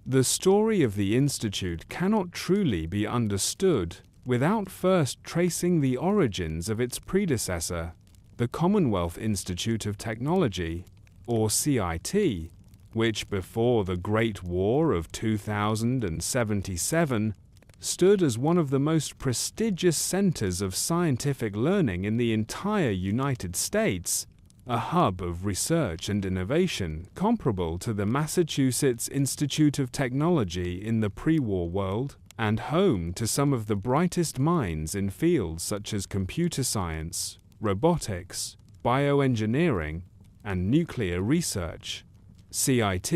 The story of the Institute cannot truly be understood without first tracing the origins of its predecessor, the Commonwealth Institute of Technology, or CIT, which before the Great War of 2077 stood as one of the most prestigious centers of scientific learning in the entire United States, a hub of research and innovation comparable to the Massachusetts Institute of Technology in the pre-war world, and home to some of the brightest minds in fields such as computer science, robotics, bioengineering, and nuclear research. CIT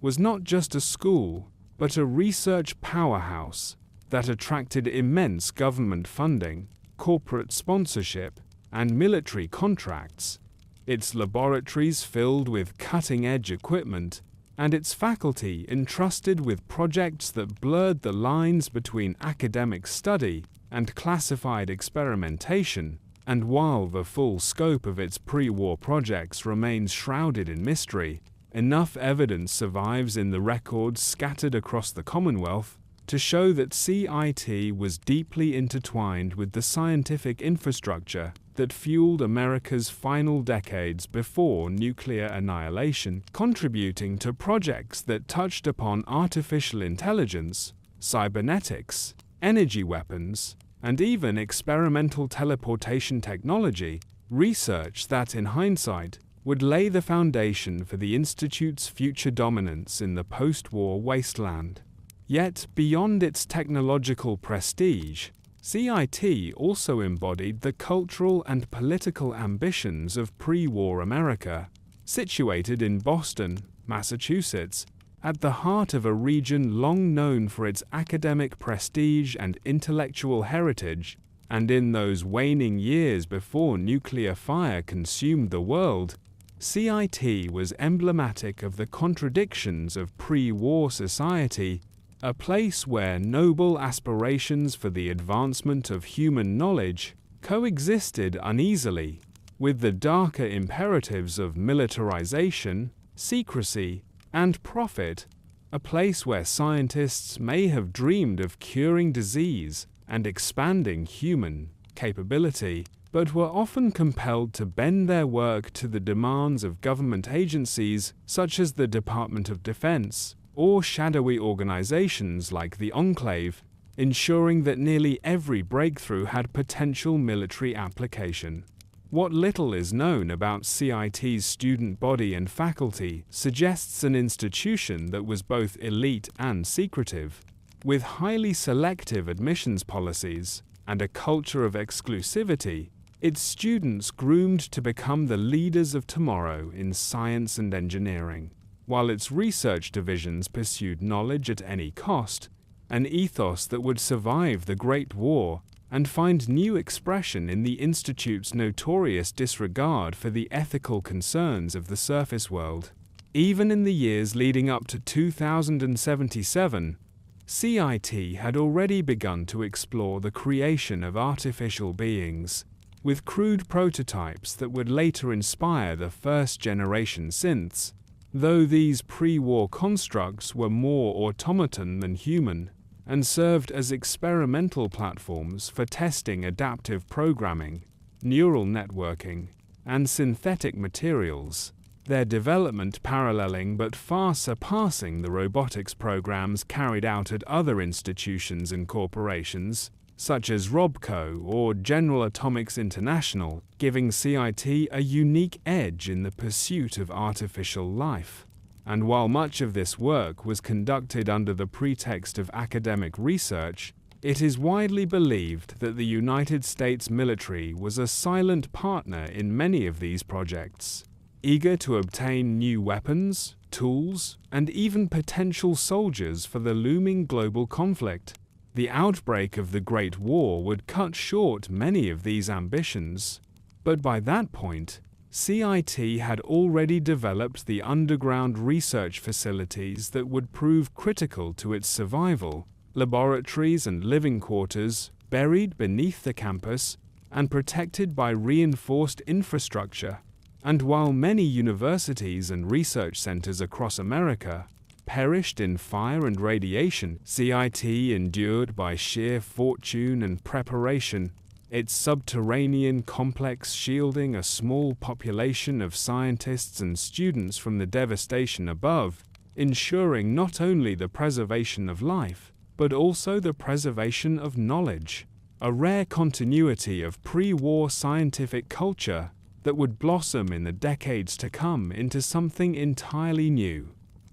was not just a school, but a research powerhouse that attracted immense government funding, corporate sponsorship, and military contracts. Its laboratories filled with cutting-edge equipment, and its faculty entrusted with projects that blurred the lines between academic study and classified experimentation. And while the full scope of its pre-war projects remains shrouded in mystery, enough evidence survives in the records scattered across the Commonwealth to show that CIT was deeply intertwined with the scientific infrastructure that fueled America's final decades before nuclear annihilation, contributing to projects that touched upon artificial intelligence, cybernetics, energy weapons, and even experimental teleportation technology, research that, in hindsight, would lay the foundation for the Institute's future dominance in the post-war wasteland. Yet, beyond its technological prestige, CIT also embodied the cultural and political ambitions of pre-war America. Situated in Boston, Massachusetts, at the heart of a region long known for its academic prestige and intellectual heritage, and in those waning years before nuclear fire consumed the world, CIT was emblematic of the contradictions of pre-war society, a place where noble aspirations for the advancement of human knowledge coexisted uneasily with the darker imperatives of militarization, secrecy, and profit, a place where scientists may have dreamed of curing disease and expanding human capability, but were often compelled to bend their work to the demands of government agencies such as the Department of Defense, or shadowy organizations like the Enclave, ensuring that nearly every breakthrough had potential military application. What little is known about CIT's student body and faculty suggests an institution that was both elite and secretive, with highly selective admissions policies and a culture of exclusivity. Its students groomed to become the leaders of tomorrow in science and engineering, while its research divisions pursued knowledge at any cost, an ethos that would survive the Great War and find new expression in the Institute's notorious disregard for the ethical concerns of the surface world. Even in the years leading up to 2077, CIT had already begun to explore the creation of artificial beings, with crude prototypes that would later inspire the first-generation synths, though these pre-war constructs were more automaton than human, and served as experimental platforms for testing adaptive programming, neural networking, and synthetic materials, their development paralleling but far surpassing the robotics programs carried out at other institutions and corporations, such as Robco or General Atomics International, giving CIT a unique edge in the pursuit of artificial life. And while much of this work was conducted under the pretext of academic research, it is widely believed that the United States military was a silent partner in many of these projects, eager to obtain new weapons, tools, and even potential soldiers for the looming global conflict. The outbreak of the Great War would cut short many of these ambitions, but by that point, CIT had already developed the underground research facilities that would prove critical to its survival, laboratories and living quarters buried beneath the campus and protected by reinforced infrastructure. And while many universities and research centers across America, perished in fire and radiation. CIT endured by sheer fortune and preparation, its subterranean complex shielding a small population of scientists and students from the devastation above, ensuring not only the preservation of life, but also the preservation of knowledge, a rare continuity of pre-war scientific culture that would blossom in the decades to come into something entirely new,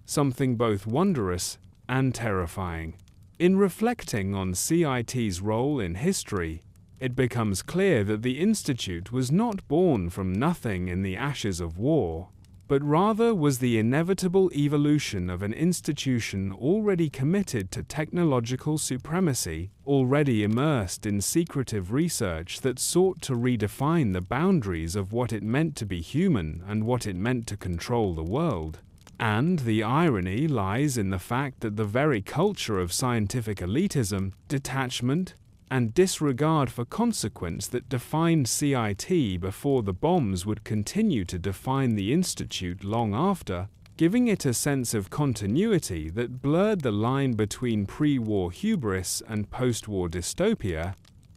something both wondrous and terrifying. In reflecting on CIT's role in history, it becomes clear that the Institute was not born from nothing in the ashes of war, but rather was the inevitable evolution of an institution already committed to technological supremacy, already immersed in secretive research that sought to redefine the boundaries of what it meant to be human and what it meant to control the world. And the irony lies in the fact that the very culture of scientific elitism, detachment, and disregard for consequence that defined CIT before the bombs would continue to define the Institute long after, giving it a sense of continuity that blurred the line between pre-war hubris and post-war dystopia,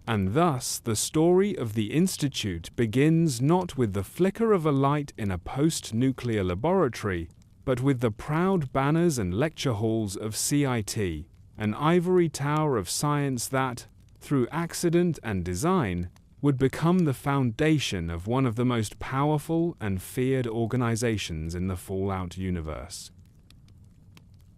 and thus the story of the Institute begins not with the flicker of a light in a post-nuclear laboratory, but with the proud banners and lecture halls of CIT, an ivory tower of science that, through accident and design, would become the foundation of one of the most powerful and feared organizations in the Fallout universe.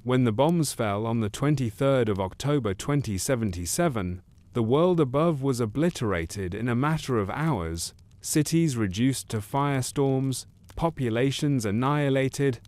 When the bombs fell on the 23rd of October 2077, the world above was obliterated in a matter of hours, cities reduced to firestorms, populations annihilated,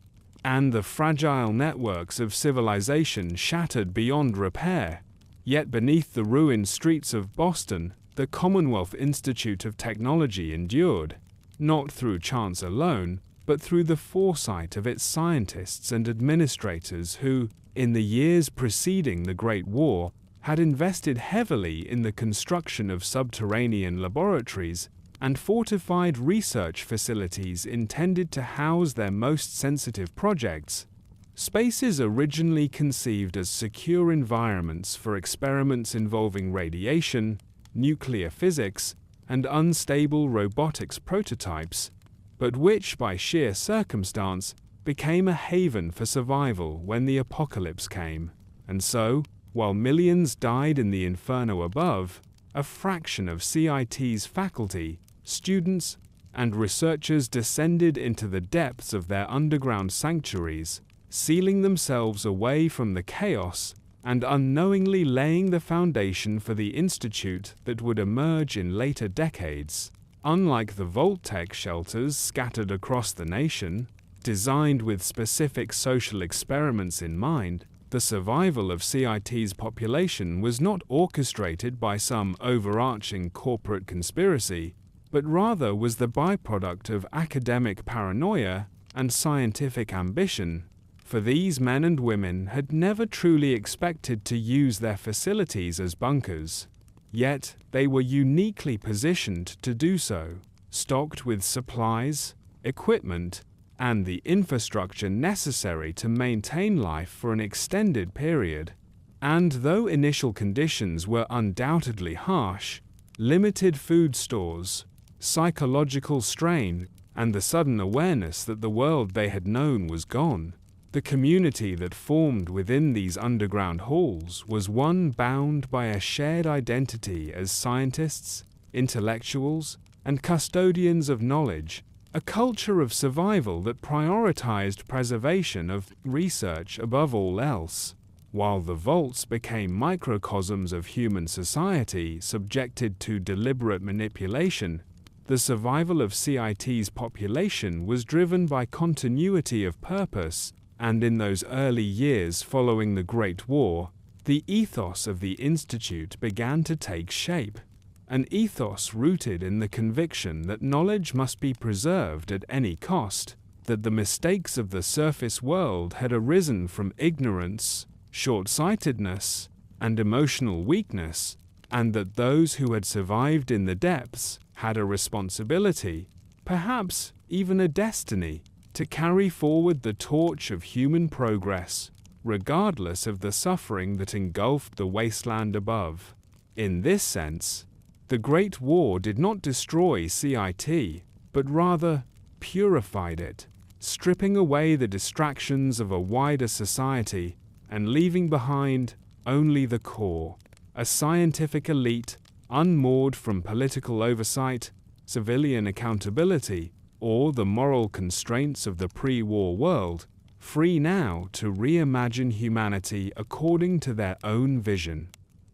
and the fragile networks of civilization shattered beyond repair. Yet beneath the ruined streets of Boston, the Commonwealth Institute of Technology endured, not through chance alone, but through the foresight of its scientists and administrators who, in the years preceding the Great War, had invested heavily in the construction of subterranean laboratories and fortified research facilities intended to house their most sensitive projects. Spaces originally conceived as secure environments for experiments involving radiation, nuclear physics, and unstable robotics prototypes, but which, by sheer circumstance, became a haven for survival when the apocalypse came. And so, while millions died in the inferno above, a fraction of CIT's faculty, students, and researchers descended into the depths of their underground sanctuaries, sealing themselves away from the chaos and unknowingly laying the foundation for the institute that would emerge in later decades. Unlike the Vault-Tec shelters scattered across the nation, designed with specific social experiments in mind, the survival of CIT's population was not orchestrated by some overarching corporate conspiracy, but rather was the byproduct of academic paranoia and scientific ambition. For these men and women had never truly expected to use their facilities as bunkers. Yet they were uniquely positioned to do so, stocked with supplies, equipment, and the infrastructure necessary to maintain life for an extended period. And though initial conditions were undoubtedly harsh, limited food stores, psychological strain, and the sudden awareness that the world they had known was gone, the community that formed within these underground halls was one bound by a shared identity as scientists, intellectuals, and custodians of knowledge, a culture of survival that prioritized preservation of research above all else. While the vaults became microcosms of human society subjected to deliberate manipulation, the survival of CIT's population was driven by continuity of purpose. And in those early years following the Great War, the ethos of the Institute began to take shape, an ethos rooted in the conviction that knowledge must be preserved at any cost, that the mistakes of the surface world had arisen from ignorance, short-sightedness, and emotional weakness, and that those who had survived in the depths had a responsibility, perhaps even a destiny, to carry forward the torch of human progress. regardless of the suffering that engulfed the wasteland above. In this sense, the Great War did not destroy CIT, but rather purified it, stripping away the distractions of a wider society and leaving behind only the core, a scientific elite unmoored from political oversight, civilian accountability, or the moral constraints of the pre-war world, free now to reimagine humanity according to their own vision.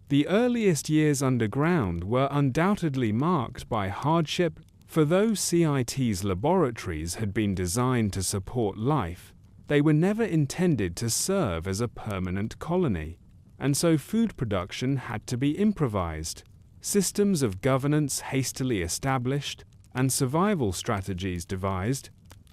The earliest years underground were undoubtedly marked by hardship, for though CIT's laboratories had been designed to support life, they were never intended to serve as a permanent colony, and so food production had to be improvised, systems of governance hastily established, and survival strategies devised.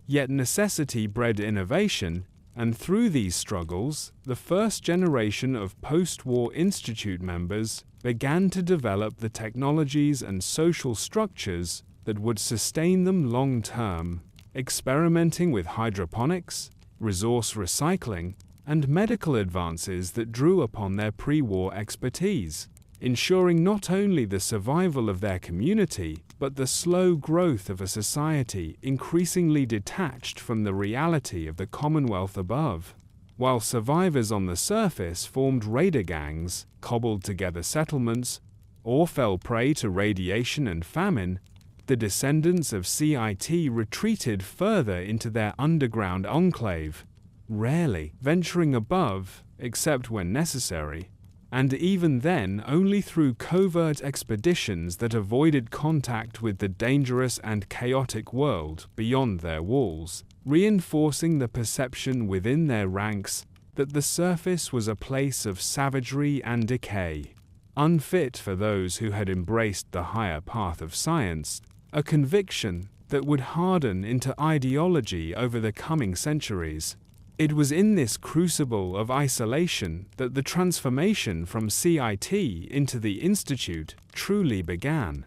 Yet necessity bred innovation, and through these struggles, the first generation of post-war institute members began to develop the technologies and social structures that would sustain them long-term, experimenting with hydroponics, resource recycling, and medical advances that drew upon their pre-war expertise, ensuring not only the survival of their community, but the slow growth of a society increasingly detached from the reality of the Commonwealth above. While survivors on the surface formed raider gangs, cobbled together settlements, or fell prey to radiation and famine, the descendants of CIT retreated further into their underground enclave, rarely venturing above except when necessary, and even then only through covert expeditions that avoided contact with the dangerous and chaotic world beyond their walls, reinforcing the perception within their ranks that the surface was a place of savagery and decay, unfit for those who had embraced the higher path of science, a conviction that would harden into ideology over the coming centuries. It was in this crucible of isolation that the transformation from CIT into the Institute truly began,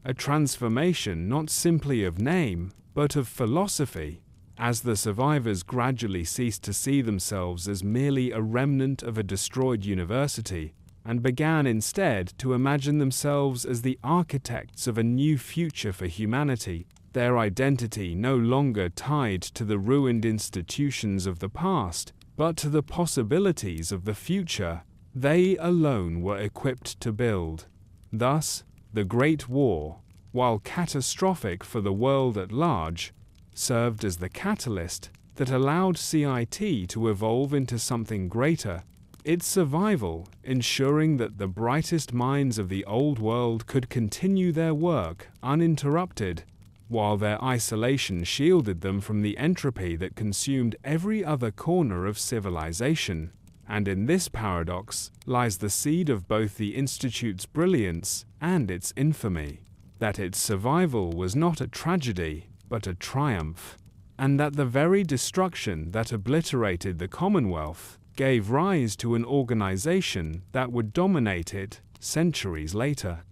a transformation not simply of name, but of philosophy, as the survivors gradually ceased to see themselves as merely a remnant of a destroyed university, and began instead to imagine themselves as the architects of a new future for humanity, their identity no longer tied to the ruined institutions of the past, but to the possibilities of the future they alone were equipped to build. Thus, the Great War, while catastrophic for the world at large, served as the catalyst that allowed CIT to evolve into something greater, its survival ensuring that the brightest minds of the old world could continue their work uninterrupted, while their isolation shielded them from the entropy that consumed every other corner of civilization. And in this paradox lies the seed of both the Institute's brilliance and its infamy, that its survival was not a tragedy, but a triumph, and that the very destruction that obliterated the Commonwealth gave rise to an organization that would dominate it centuries later.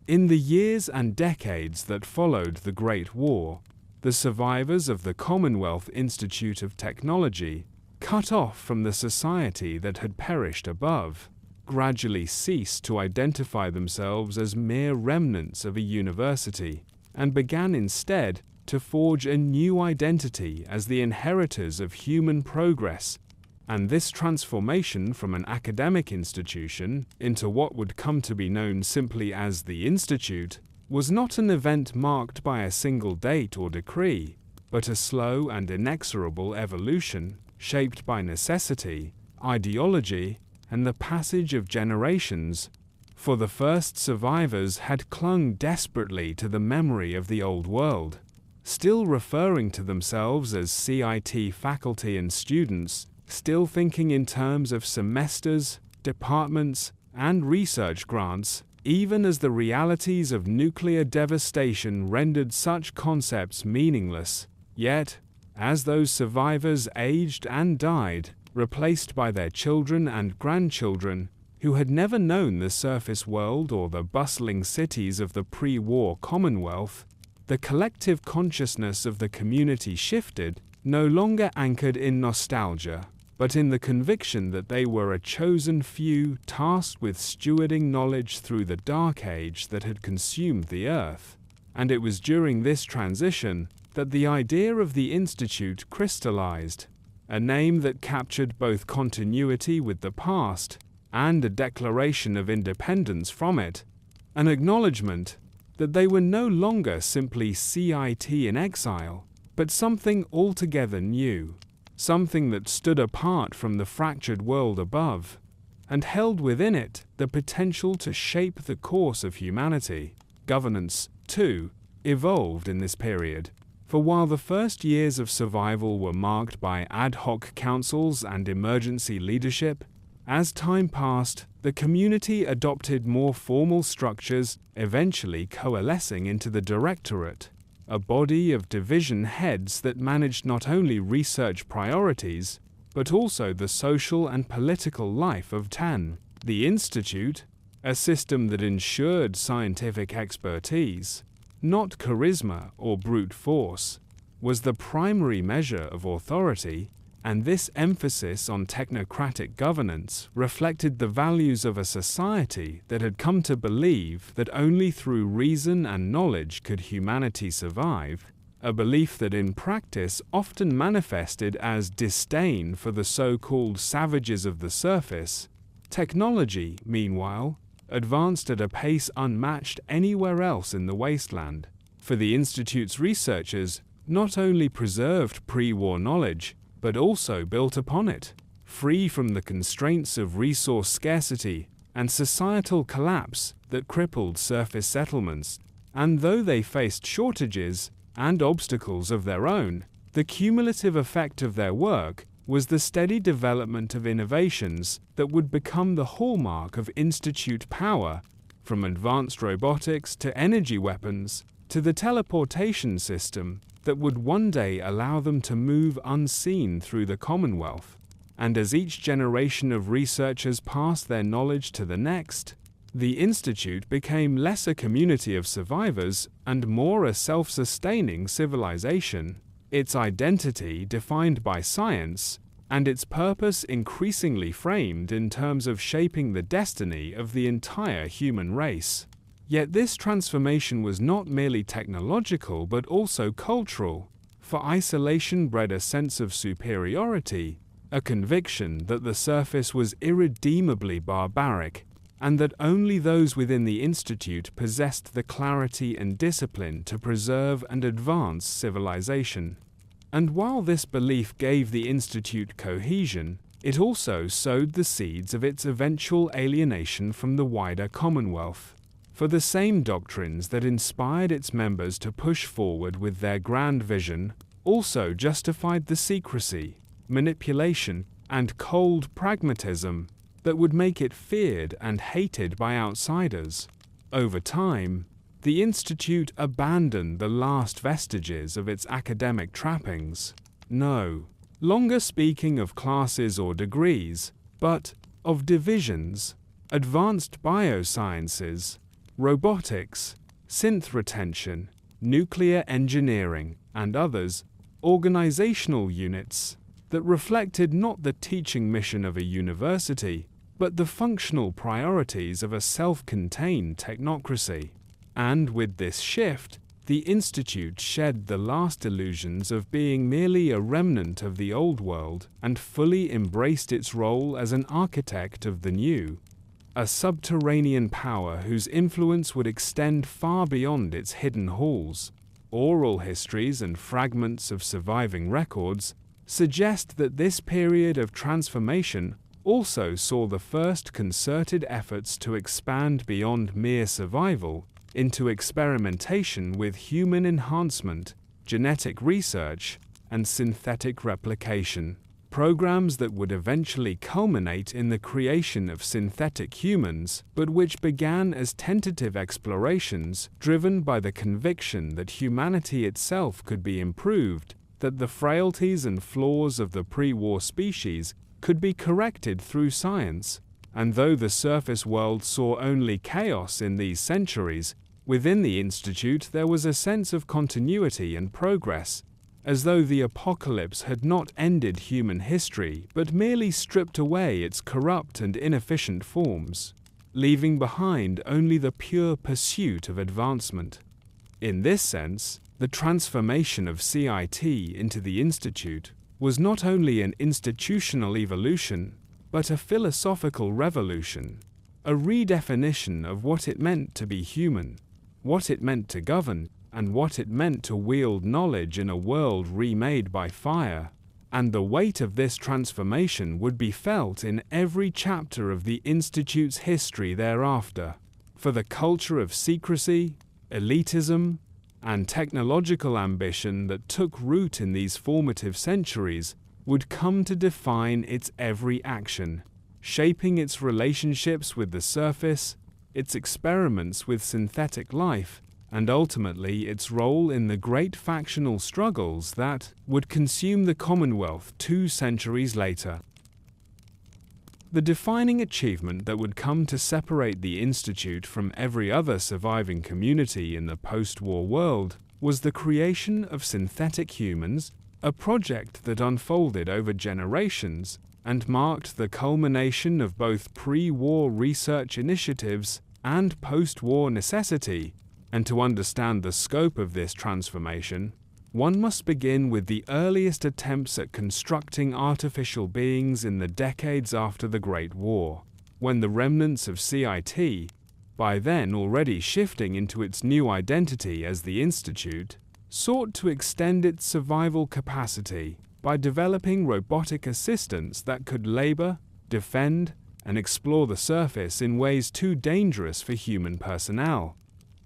In the years and decades that followed the Great War, the survivors of the Commonwealth Institute of Technology, cut off from the society that had perished above, gradually ceased to identify themselves as mere remnants of a university, and began instead to forge a new identity as the inheritors of human progress. And this transformation from an academic institution into what would come to be known simply as the Institute was not an event marked by a single date or decree, but a slow and inexorable evolution shaped by necessity, ideology, and the passage of generations. For the first survivors had clung desperately to the memory of the old world, still referring to themselves as CIT faculty and students, still thinking in terms of semesters, departments, and research grants, even as the realities of nuclear devastation rendered such concepts meaningless. Yet, as those survivors aged and died, replaced by their children and grandchildren, who had never known the surface world or the bustling cities of the pre-war Commonwealth, the collective consciousness of the community shifted, no longer anchored in nostalgia, but in the conviction that they were a chosen few tasked with stewarding knowledge through the dark age that had consumed the earth. And it was during this transition that the idea of the Institute crystallized, a name that captured both continuity with the past and a declaration of independence from it, an acknowledgement that they were no longer simply CIT in exile, but something altogether new, something that stood apart from the fractured world above, and held within it the potential to shape the course of humanity. Governance, too, evolved in this period, for while the first years of survival were marked by ad hoc councils and emergency leadership, as time passed, the community adopted more formal structures, eventually coalescing into the Directorate, a body of division heads that managed not only research priorities, but also the social and political life of TAN. The Institute, a system that ensured scientific expertise, not charisma or brute force, was the primary measure of authority, and this emphasis on technocratic governance reflected the values of a society that had come to believe that only through reason and knowledge could humanity survive, a belief that in practice often manifested as disdain for the so-called savages of the surface. Technology, meanwhile, advanced at a pace unmatched anywhere else in the wasteland. For the Institute's researchers, not only preserved pre-war knowledge, but also built upon it, free from the constraints of resource scarcity and societal collapse that crippled surface settlements. And though they faced shortages and obstacles of their own, the cumulative effect of their work was the steady development of innovations that would become the hallmark of Institute power, from advanced robotics to energy weapons to the teleportation system that would one day allow them to move unseen through the Commonwealth. And as each generation of researchers passed their knowledge to the next, the Institute became less a community of survivors and more a self-sustaining civilization, its identity defined by science, and its purpose increasingly framed in terms of shaping the destiny of the entire human race. Yet this transformation was not merely technological but also cultural, for isolation bred a sense of superiority, a conviction that the surface was irredeemably barbaric, and that only those within the Institute possessed the clarity and discipline to preserve and advance civilization. And while this belief gave the Institute cohesion, it also sowed the seeds of its eventual alienation from the wider Commonwealth. For the same doctrines that inspired its members to push forward with their grand vision also justified the secrecy, manipulation, and cold pragmatism that would make it feared and hated by outsiders. Over time, the Institute abandoned the last vestiges of its academic trappings, no longer speaking of classes or degrees, but of divisions, advanced biosciences, robotics, synth retention, nuclear engineering, and others, organizational units that reflected not the teaching mission of a university, but the functional priorities of a self-contained technocracy. And with this shift, the Institute shed the last illusions of being merely a remnant of the old world and fully embraced its role as an architect of the new, a subterranean power whose influence would extend far beyond its hidden halls. Oral histories and fragments of surviving records suggest that this period of transformation also saw the first concerted efforts to expand beyond mere survival into experimentation with human enhancement, genetic research, and synthetic replication, programs that would eventually culminate in the creation of synthetic humans, but which began as tentative explorations driven by the conviction that humanity itself could be improved, that the frailties and flaws of the pre-war species could be corrected through science. And though the surface world saw only chaos in these centuries, within the Institute there was a sense of continuity and progress, as though the apocalypse had not ended human history but merely stripped away its corrupt and inefficient forms, leaving behind only the pure pursuit of advancement. In this sense, the transformation of CIT into the Institute was not only an institutional evolution, but a philosophical revolution, a redefinition of what it meant to be human, what it meant to govern, and what it meant to wield knowledge in a world remade by fire. And the weight of this transformation would be felt in every chapter of the Institute's history thereafter. For the culture of secrecy, elitism, and technological ambition that took root in these formative centuries would come to define its every action, shaping its relationships with the surface, its experiments with synthetic life, and ultimately its role in the great factional struggles that would consume the Commonwealth 2 centuries later. The defining achievement that would come to separate the Institute from every other surviving community in the post-war world was the creation of synthetic humans, a project that unfolded over generations and marked the culmination of both pre-war research initiatives and post-war necessity. And to understand the scope of this transformation, one must begin with the earliest attempts at constructing artificial beings in the decades after the Great War, when the remnants of CIT, by then already shifting into its new identity as the Institute, sought to extend its survival capacity by developing robotic assistants that could labor, defend, and explore the surface in ways too dangerous for human personnel.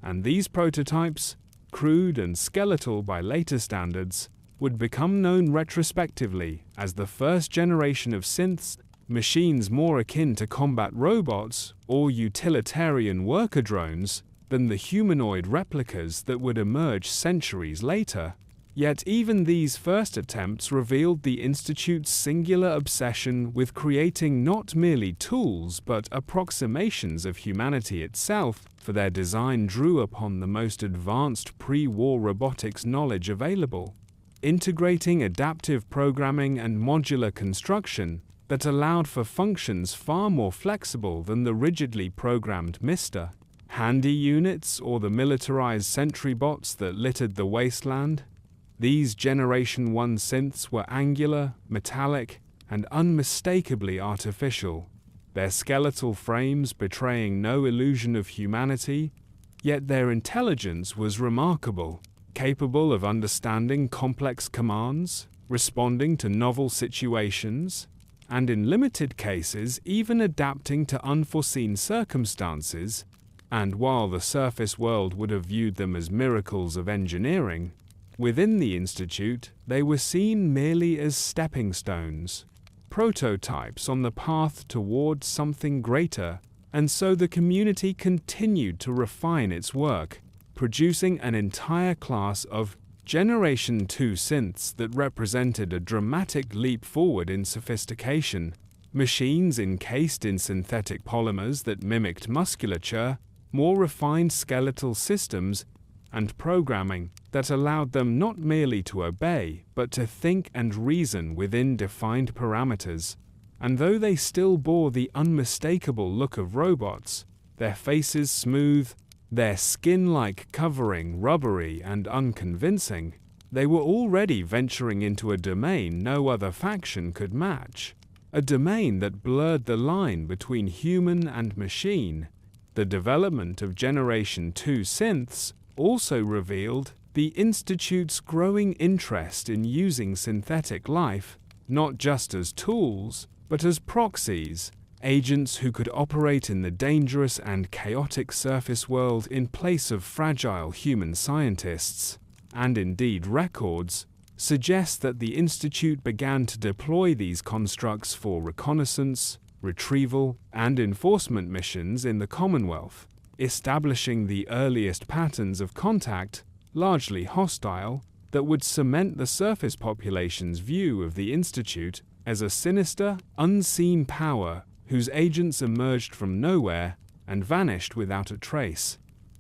And these prototypes, crude and skeletal by later standards, would become known retrospectively as the first generation of synths, machines more akin to combat robots or utilitarian worker drones than the humanoid replicas that would emerge centuries later. Yet even these first attempts revealed the Institute's singular obsession with creating not merely tools but approximations of humanity itself, for their design drew upon the most advanced pre-war robotics knowledge available, integrating adaptive programming and modular construction that allowed for functions far more flexible than the rigidly programmed MR, handy units or the militarized sentry bots that littered the wasteland. These Generation 1 synths were angular, metallic, and unmistakably artificial, their skeletal frames betraying no illusion of humanity, yet their intelligence was remarkable, capable of understanding complex commands, responding to novel situations, and in limited cases even adapting to unforeseen circumstances. And while the surface world would have viewed them as miracles of engineering, within the Institute they were seen merely as stepping stones, prototypes on the path towards something greater, and so the community continued to refine its work, producing an entire class of Generation 2 synths that represented a dramatic leap forward in sophistication, machines encased in synthetic polymers that mimicked musculature, more refined skeletal systems, and programming that allowed them not merely to obey, but to think and reason within defined parameters. And though they still bore the unmistakable look of robots, their faces smooth, their skin-like covering rubbery and unconvincing, they were already venturing into a domain no other faction could match, a domain that blurred the line between human and machine. The development of Generation 2 synths also revealed the Institute's growing interest in using synthetic life, not just as tools, but as proxies, agents who could operate in the dangerous and chaotic surface world in place of fragile human scientists. And indeed, records suggest that the Institute began to deploy these constructs for reconnaissance, retrieval, and enforcement missions in the Commonwealth, establishing the earliest patterns of contact, largely hostile, that would cement the surface population's view of the Institute as a sinister, unseen power whose agents emerged from nowhere and vanished without a trace.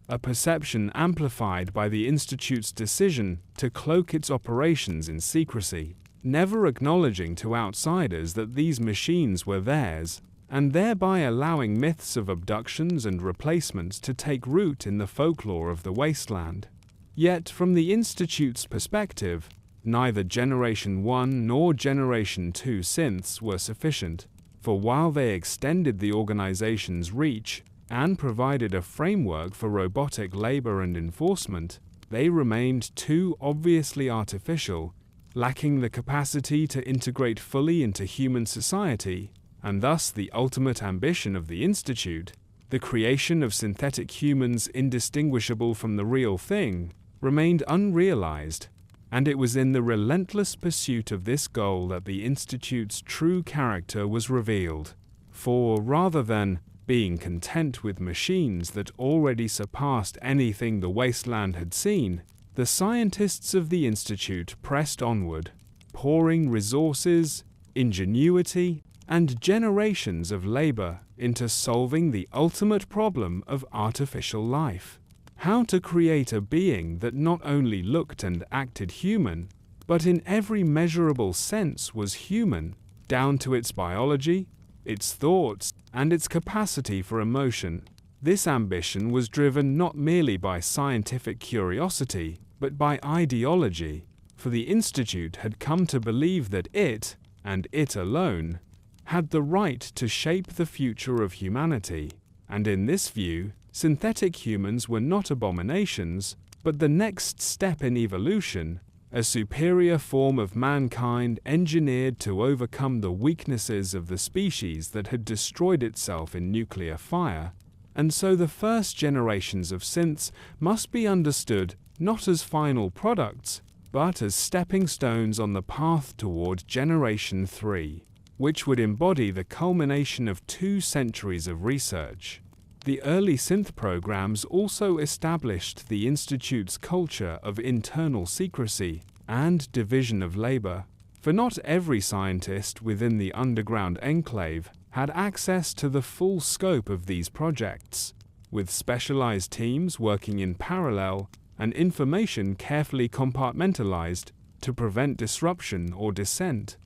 a perception amplified by the Institute's decision to cloak its operations in secrecy, never acknowledging to outsiders that these machines were theirs, and thereby allowing myths of abductions and replacements to take root in the folklore of the wasteland. Yet, from the Institute's perspective, neither Generation 1 nor Generation 2 synths were sufficient, for while they extended the organization's reach and provided a framework for robotic labor and enforcement, they remained too obviously artificial, lacking the capacity to integrate fully into human society, and thus the ultimate ambition of the Institute, the creation of synthetic humans indistinguishable from the real thing, remained unrealized, and it was in the relentless pursuit of this goal that the Institute's true character was revealed. For rather than being content with machines that already surpassed anything the wasteland had seen, the scientists of the Institute pressed onward, pouring resources, ingenuity, and generations of labor into solving the ultimate problem of artificial life. How to create a being that not only looked and acted human, but in every measurable sense was human, down to its biology, its thoughts, and its capacity for emotion. This ambition was driven not merely by scientific curiosity, but by ideology, for the Institute had come to believe that it, and it alone, had the right to shape the future of humanity, and in this view, synthetic humans were not abominations, but the next step in evolution, a superior form of mankind engineered to overcome the weaknesses of the species that had destroyed itself in nuclear fire. And so the first generations of synths must be understood not as final products, but as stepping stones on the path toward Generation 3, which would embody the culmination of 2 centuries of research. The early synth programs also established the Institute's culture of internal secrecy and division of labor, for not every scientist within the underground enclave had access to the full scope of these projects, with specialized teams working in parallel and information carefully compartmentalized to prevent disruption or dissent,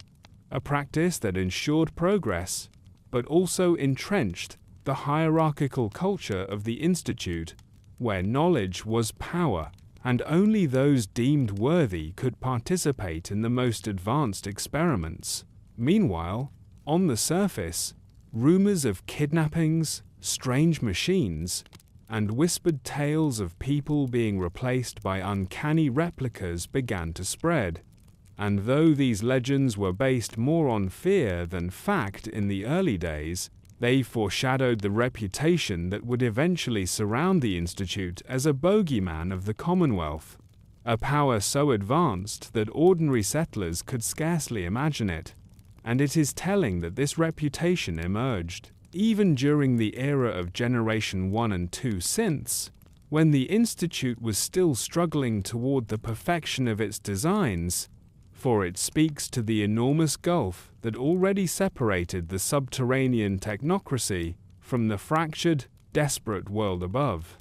a practice that ensured progress, but also entrenched the hierarchical culture of the Institute, where knowledge was power, and only those deemed worthy could participate in the most advanced experiments. Meanwhile, on the surface, rumors of kidnappings, strange machines, and whispered tales of people being replaced by uncanny replicas began to spread. And though these legends were based more on fear than fact in the early days, they foreshadowed the reputation that would eventually surround the Institute as a bogeyman of the Commonwealth, a power so advanced that ordinary settlers could scarcely imagine it. And it is telling that this reputation emerged even during the era of Generation 1 and 2 synths, when the Institute was still struggling toward the perfection of its designs, for it speaks to the enormous gulf that already separated the subterranean technocracy from the fractured, desperate world above.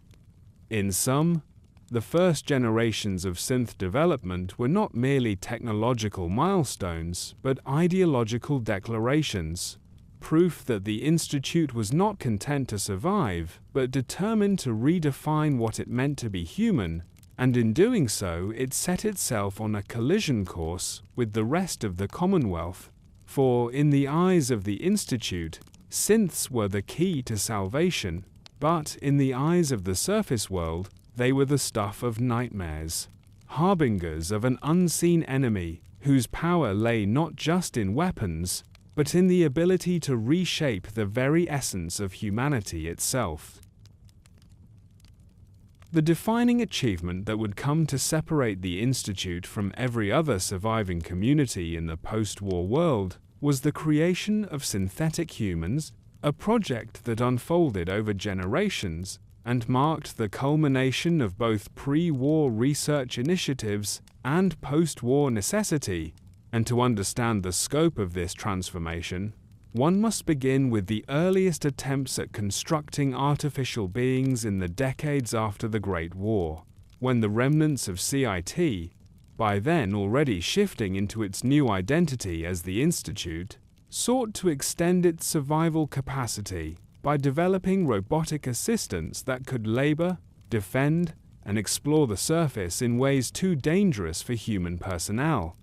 In sum, the first generations of synth development were not merely technological milestones, but ideological declarations, proof that the Institute was not content to survive, but determined to redefine what it meant to be human, and in doing so it set itself on a collision course with the rest of the Commonwealth, for in the eyes of the Institute, synths were the key to salvation, but in the eyes of the surface world, they were the stuff of nightmares, harbingers of an unseen enemy whose power lay not just in weapons, but in the ability to reshape the very essence of humanity itself. The defining achievement that would come to separate the Institute from every other surviving community in the post-war world was the creation of synthetic humans, a project that unfolded over generations and marked the culmination of both pre-war research initiatives and post-war necessity. And to understand the scope of this transformation, one must begin with the earliest attempts at constructing artificial beings in the decades after the Great War, when the remnants of CIT, by then already shifting into its new identity as the Institute, sought to extend its survival capacity by developing robotic assistants that could labor, defend, and explore the surface in ways too dangerous for human personnel.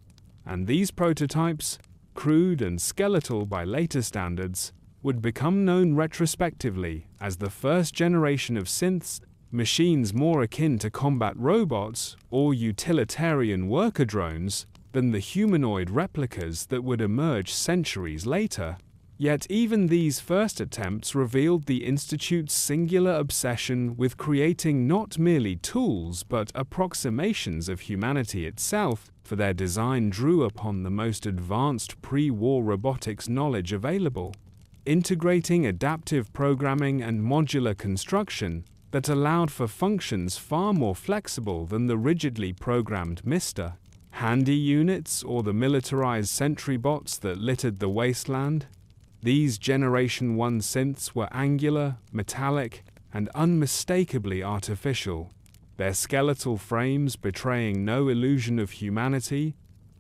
And these prototypes, crude and skeletal by later standards, would become known retrospectively as the first generation of synths, machines more akin to combat robots or utilitarian worker drones than the humanoid replicas that would emerge centuries later. Yet even these first attempts revealed the Institute's singular obsession with creating not merely tools but approximations of humanity itself, for their design drew upon the most advanced pre-war robotics knowledge available, integrating adaptive programming and modular construction that allowed for functions far more flexible than the rigidly programmed Mr. Handy units or the militarized sentry bots that littered the wasteland. These Generation 1 synths were angular, metallic, and unmistakably artificial, their skeletal frames betraying no illusion of humanity,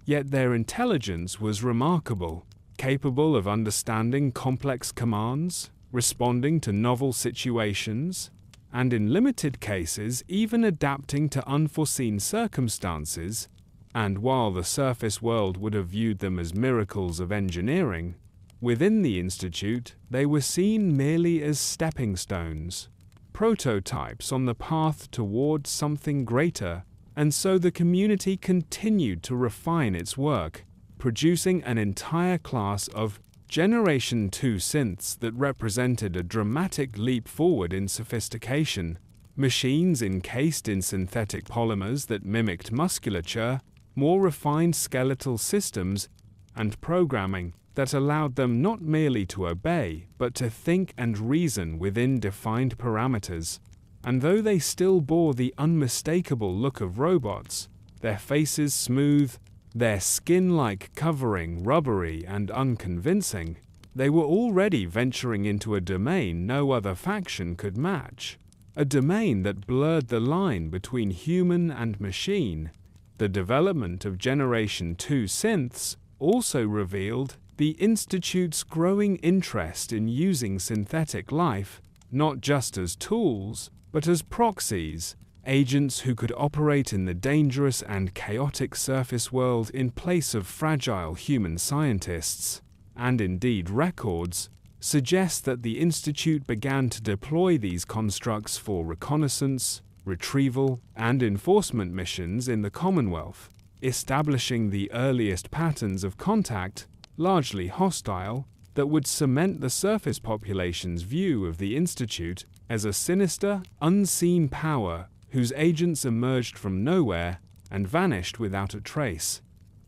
yet their intelligence was remarkable, capable of understanding complex commands, responding to novel situations, and in limited cases even adapting to unforeseen circumstances. And while the surface world would have viewed them as miracles of engineering, within the Institute they were seen merely as stepping stones, prototypes on the path towards something greater, and so the community continued to refine its work, producing an entire class of Generation 2 synths that represented a dramatic leap forward in sophistication, machines encased in synthetic polymers that mimicked musculature, more refined skeletal systems, and programming that allowed them not merely to obey, but to think and reason within defined parameters. And though they still bore the unmistakable look of robots, their faces smooth, their skin-like covering rubbery and unconvincing, they were already venturing into a domain no other faction could match, a domain that blurred the line between human and machine. The development of Generation 2 synths also revealed the Institute's growing interest in using synthetic life, not just as tools, but as proxies, agents who could operate in the dangerous and chaotic surface world in place of fragile human scientists. And indeed, records suggest that the Institute began to deploy these constructs for reconnaissance, retrieval, and enforcement missions in the Commonwealth, establishing the earliest patterns of contact, largely hostile, that would cement the surface population's view of the Institute as a sinister, unseen power whose agents emerged from nowhere and vanished without a trace,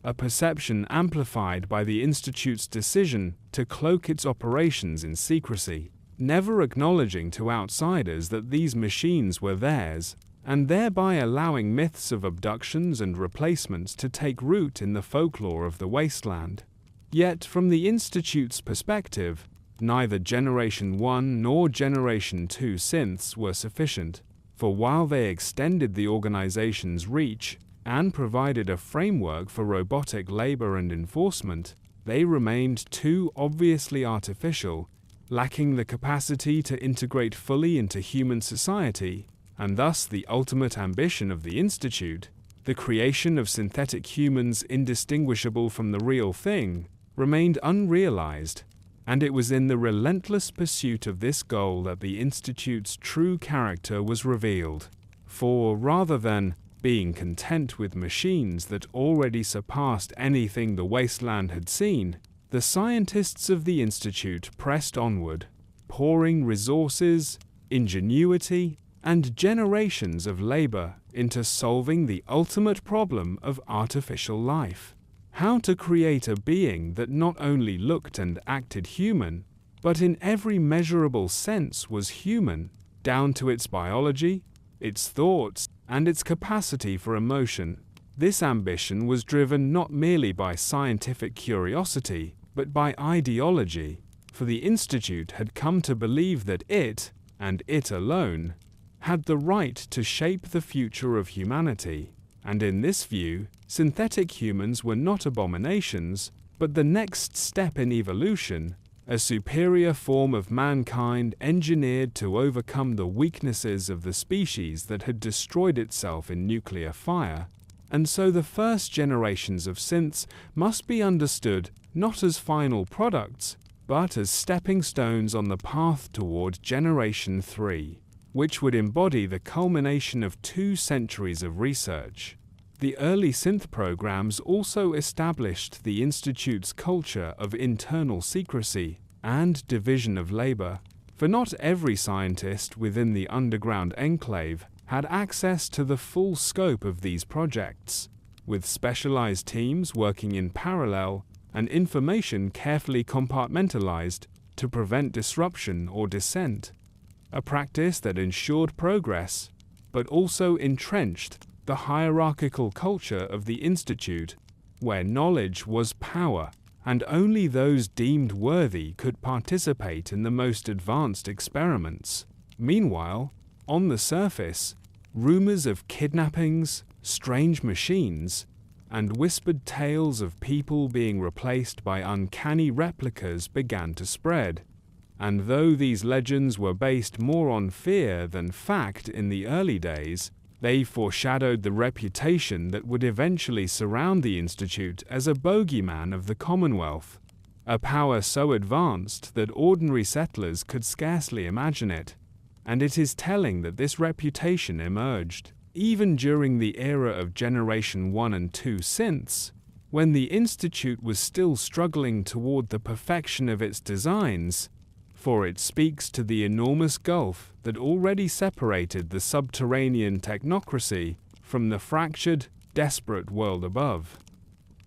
a perception amplified by the Institute's decision to cloak its operations in secrecy, never acknowledging to outsiders that these machines were theirs, and thereby allowing myths of abductions and replacements to take root in the folklore of the wasteland. Yet, from the Institute's perspective, neither Generation 1 nor Generation 2 synths were sufficient, for while they extended the organization's reach and provided a framework for robotic labor and enforcement, they remained too obviously artificial, lacking the capacity to integrate fully into human society, and thus the ultimate ambition of the Institute, the creation of synthetic humans indistinguishable from the real thing, remained unrealized. And it was in the relentless pursuit of this goal that the Institute's true character was revealed. For rather than being content with machines that already surpassed anything the wasteland had seen, the scientists of the Institute pressed onward, pouring resources, ingenuity, and generations of labor into solving the ultimate problem of artificial life. How to create a being that not only looked and acted human, but in every measurable sense was human, down to its biology, its thoughts, and its capacity for emotion. This ambition was driven not merely by scientific curiosity, but by ideology, for the Institute had come to believe that it, and it alone, had the right to shape the future of humanity, and in this view, synthetic humans were not abominations, but the next step in evolution, a superior form of mankind engineered to overcome the weaknesses of the species that had destroyed itself in nuclear fire. And so the first generations of synths must be understood not as final products, but as stepping stones on the path toward Generation 3, which would embody the culmination of 2 centuries of research. The early synth programs also established the Institute's culture of internal secrecy and division of labor, for not every scientist within the underground enclave had access to the full scope of these projects, with specialized teams working in parallel and information carefully compartmentalized to prevent disruption or dissent, a practice that ensured progress, but also entrenched the hierarchical culture of the Institute, where knowledge was power, and only those deemed worthy could participate in the most advanced experiments. Meanwhile, on the surface, rumors of kidnappings, strange machines, and whispered tales of people being replaced by uncanny replicas began to spread. And though these legends were based more on fear than fact in the early days, they foreshadowed the reputation that would eventually surround the Institute as a bogeyman of the Commonwealth, a power so advanced that ordinary settlers could scarcely imagine it. And it is telling that this reputation emerged even during the era of Generation 1 and 2 synths, when the Institute was still struggling toward the perfection of its designs, for it speaks to the enormous gulf that already separated the subterranean technocracy from the fractured, desperate world above.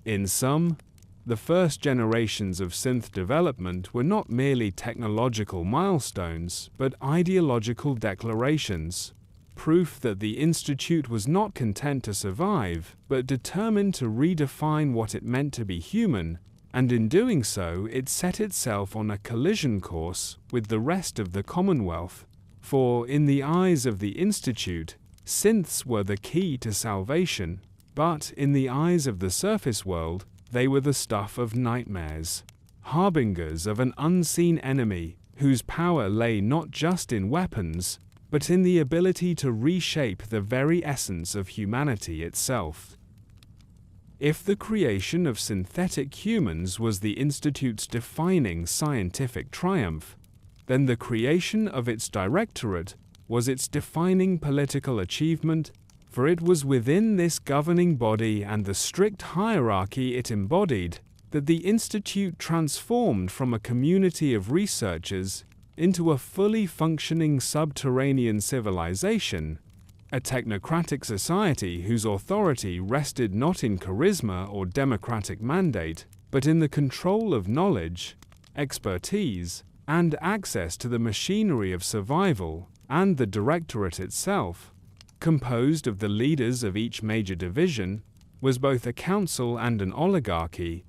In sum, the first generations of synth development were not merely technological milestones, but ideological declarations, proof that the Institute was not content to survive, but determined to redefine what it meant to be human, and in doing so it set itself on a collision course with the rest of the Commonwealth, for in the eyes of the Institute, synths were the key to salvation, but in the eyes of the surface world, they were the stuff of nightmares, harbingers of an unseen enemy whose power lay not just in weapons, but in the ability to reshape the very essence of humanity itself. If the creation of synthetic humans was the Institute's defining scientific triumph, then the creation of its directorate was its defining political achievement, for it was within this governing body and the strict hierarchy it embodied that the Institute transformed from a community of researchers into a fully functioning subterranean civilization, a technocratic society whose authority rested not in charisma or democratic mandate, but in the control of knowledge, expertise, and access to the machinery of survival, and the directorate itself, composed of the leaders of each major division, was both a council and an oligarchy,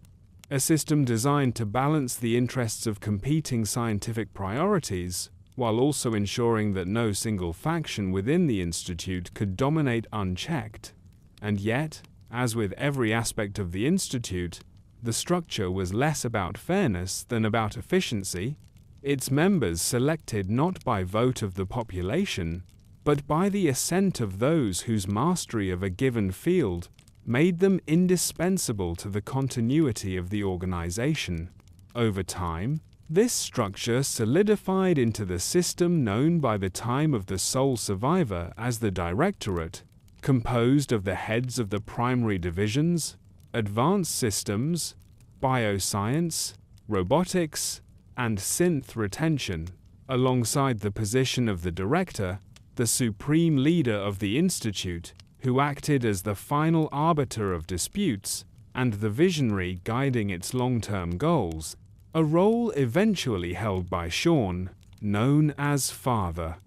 a system designed to balance the interests of competing scientific priorities, while also ensuring that no single faction within the Institute could dominate unchecked. And yet, as with every aspect of the Institute, the structure was less about fairness than about efficiency, its members selected not by vote of the population, but by the assent of those whose mastery of a given field made them indispensable to the continuity of the organization. Over time, this structure solidified into the system known by the time of the sole survivor as the Directorate, composed of the heads of the primary divisions, advanced systems, bioscience, robotics, and synth retention, alongside the position of the director, the supreme leader of the Institute, who acted as the final arbiter of disputes and the visionary guiding its long-term goals, a role eventually held by Sean, known as Father.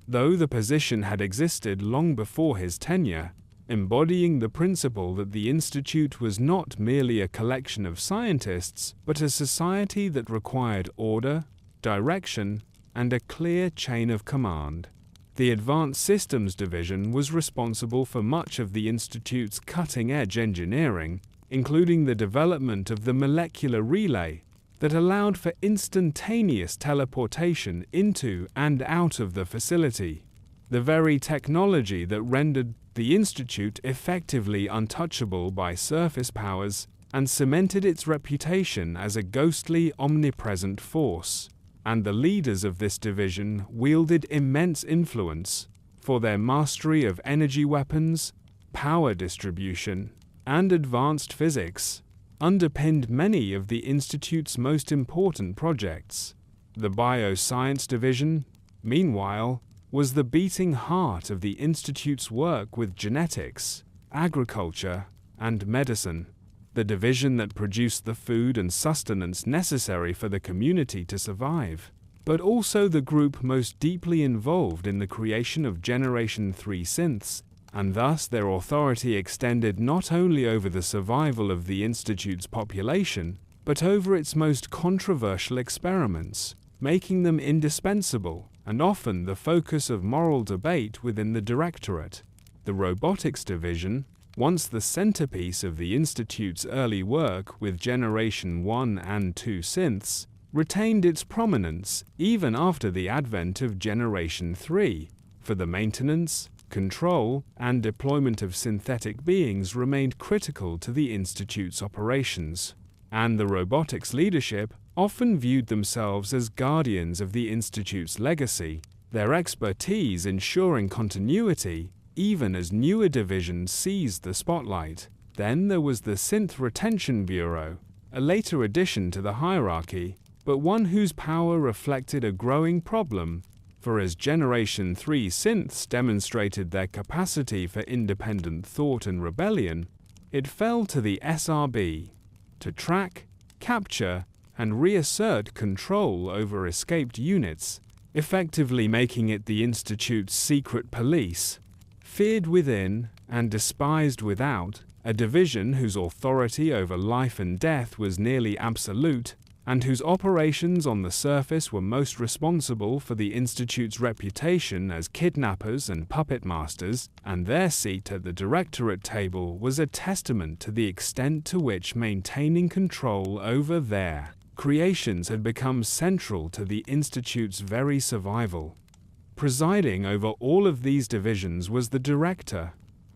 Though the position had existed long before his tenure, embodying the principle that the Institute was not merely a collection of scientists, but a society that required order, direction, and a clear chain of command. The Advanced Systems Division was responsible for much of the Institute's cutting-edge engineering, including the development of the molecular relay that allowed for instantaneous teleportation into and out of the facility, the very technology that rendered the Institute effectively untouchable by surface powers and cemented its reputation as a ghostly, omnipresent force. And the leaders of this division wielded immense influence, for their mastery of energy weapons, power distribution, and advanced physics underpinned many of the Institute's most important projects. The Bioscience Division, meanwhile, was the beating heart of the Institute's work with genetics, agriculture, and medicine, the division that produced the food and sustenance necessary for the community to survive, but also the group most deeply involved in the creation of Generation 3 synths, and thus their authority extended not only over the survival of the Institute's population, but over its most controversial experiments, making them indispensable and often the focus of moral debate within the Directorate. The Robotics Division, once the centerpiece of the Institute's early work with Generation 1 and 2 synths, retained its prominence even after the advent of Generation 3, for the maintenance, control, and deployment of synthetic beings remained critical to the Institute's operations, and the robotics leadership often viewed themselves as guardians of the Institute's legacy, their expertise ensuring continuity even as newer divisions seized the spotlight. Then there was the Synth Retention Bureau, a later addition to the hierarchy, but one whose power reflected a growing problem, for as Generation 3 synths demonstrated their capacity for independent thought and rebellion, it fell to the SRB to track, capture, and reassert control over escaped units, effectively making it the Institute's secret police, feared within and despised without, a division whose authority over life and death was nearly absolute, and whose operations on the surface were most responsible for the Institute's reputation as kidnappers and puppet masters, and their seat at the Directorate table was a testament to the extent to which maintaining control over their creations had become central to the Institute's very survival. Presiding over all of these divisions was the Director,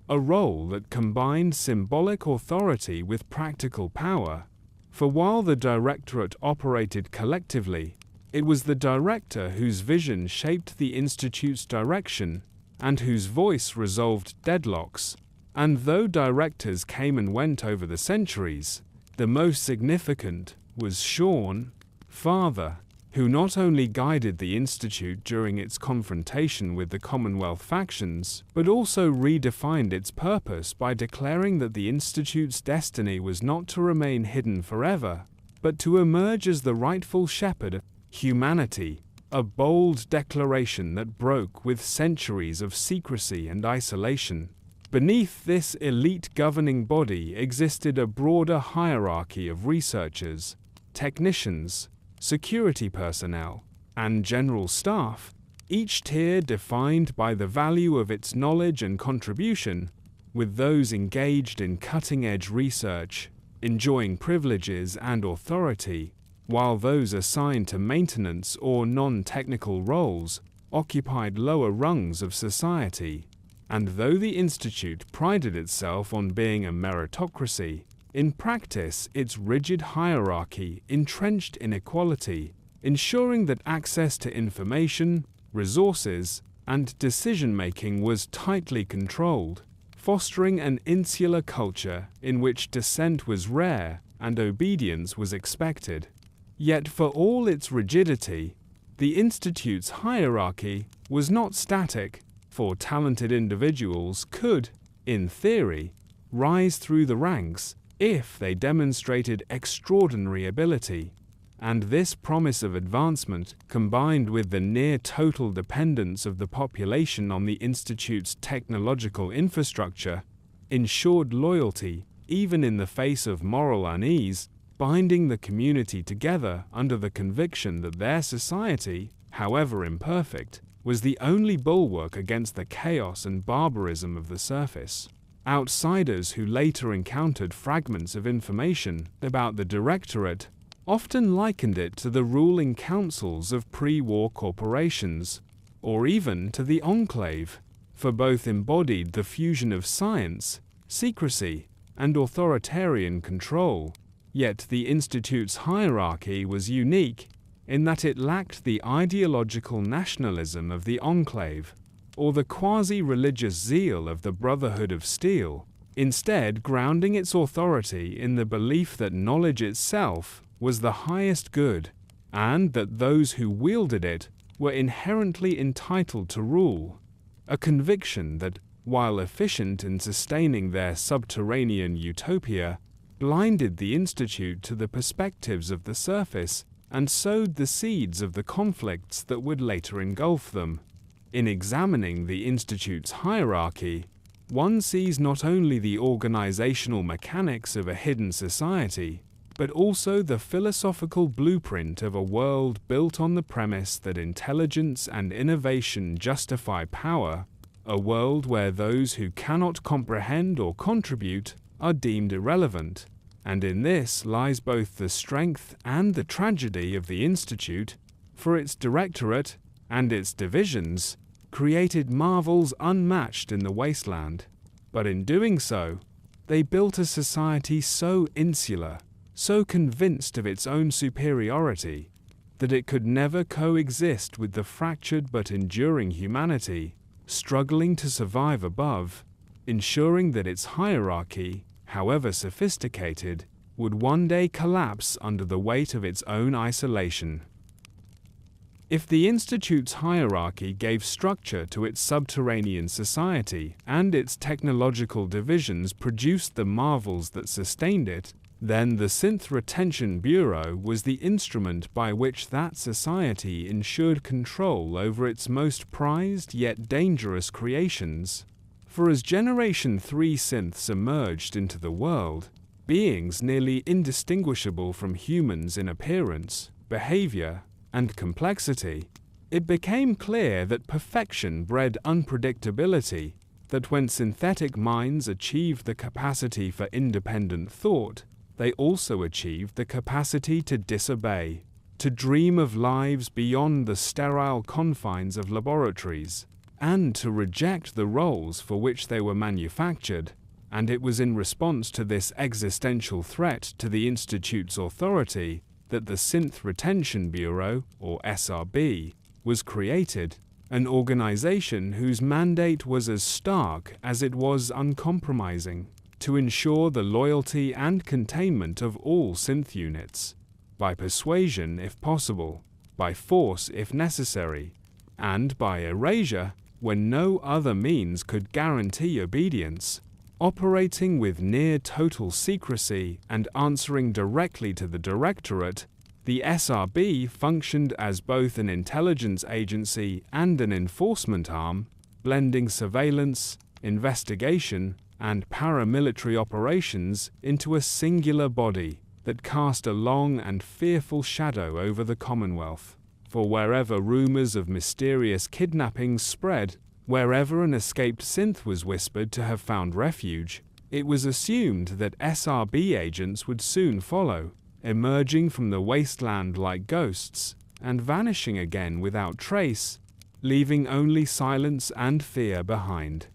a role that combined symbolic authority with practical power. For while the Directorate operated collectively, it was the Director whose vision shaped the Institute's direction and whose voice resolved deadlocks. And though directors came and went over the centuries, the most significant was Sean, Father, who not only guided the Institute during its confrontation with the Commonwealth factions, but also redefined its purpose by declaring that the Institute's destiny was not to remain hidden forever, but to emerge as the rightful shepherd of humanity, a bold declaration that broke with centuries of secrecy and isolation. Beneath this elite governing body existed a broader hierarchy of researchers, technicians, security personnel, and general staff, each tier defined by the value of its knowledge and contribution, with those engaged in cutting-edge research, enjoying privileges and authority, while those assigned to maintenance or non-technical roles occupied lower rungs of society. And though the Institute prided itself on being a meritocracy, in practice, its rigid hierarchy entrenched inequality, ensuring that access to information, resources, and decision-making was tightly controlled, fostering an insular culture in which dissent was rare and obedience was expected. Yet for all its rigidity, the Institute's hierarchy was not static, for talented individuals could, in theory, rise through the ranks if they demonstrated extraordinary ability, and this promise of advancement, combined with the near-total dependence of the population on the Institute's technological infrastructure, ensured loyalty even in the face of moral unease, binding the community together under the conviction that their society, however imperfect, was the only bulwark against the chaos and barbarism of the surface. Outsiders who later encountered fragments of information about the Directorate often likened it to the ruling councils of pre-war corporations, or even to the Enclave, for both embodied the fusion of science, secrecy, and authoritarian control. Yet the Institute's hierarchy was unique in that it lacked the ideological nationalism of the Enclave, or the quasi-religious zeal of the Brotherhood of Steel, instead grounding its authority in the belief that knowledge itself was the highest good, and that those who wielded it were inherently entitled to rule, a conviction that, while efficient in sustaining their subterranean utopia, blinded the Institute to the perspectives of the surface and sowed the seeds of the conflicts that would later engulf them. In examining the Institute's hierarchy, one sees not only the organizational mechanics of a hidden society, but also the philosophical blueprint of a world built on the premise that intelligence and innovation justify power, a world where those who cannot comprehend or contribute are deemed irrelevant. And in this lies both the strength and the tragedy of the Institute, for its Directorate and its divisions created marvels unmatched in the wasteland. But in doing so, they built a society so insular, so convinced of its own superiority, that it could never coexist with the fractured but enduring humanity, struggling to survive above, ensuring that its hierarchy, however sophisticated, would one day collapse under the weight of its own isolation. If the Institute's hierarchy gave structure to its subterranean society and its technological divisions produced the marvels that sustained it, then the Synth Retention Bureau was the instrument by which that society ensured control over its most prized yet dangerous creations. For as Generation 3 synths emerged into the world, beings nearly indistinguishable from humans in appearance, behavior, and complexity, it became clear that perfection bred unpredictability, that when synthetic minds achieved the capacity for independent thought, they also achieved the capacity to disobey, to dream of lives beyond the sterile confines of laboratories, and to reject the roles for which they were manufactured. And it was in response to this existential threat to the Institute's authority that the Synth Retention Bureau, or SRB, was created, an organization whose mandate was as stark as it was uncompromising, to ensure the loyalty and containment of all synth units, by persuasion if possible, by force if necessary, and by erasure when no other means could guarantee obedience, operating with near-total secrecy and answering directly to the Directorate. The SRB functioned as both an intelligence agency and an enforcement arm, blending surveillance, investigation, and paramilitary operations into a singular body that cast a long and fearful shadow over the Commonwealth. For wherever rumors of mysterious kidnappings spread, wherever an escaped synth was whispered to have found refuge, it was assumed that SRB agents would soon follow, emerging from the wasteland like ghosts and vanishing again without trace, leaving only silence and fear behind.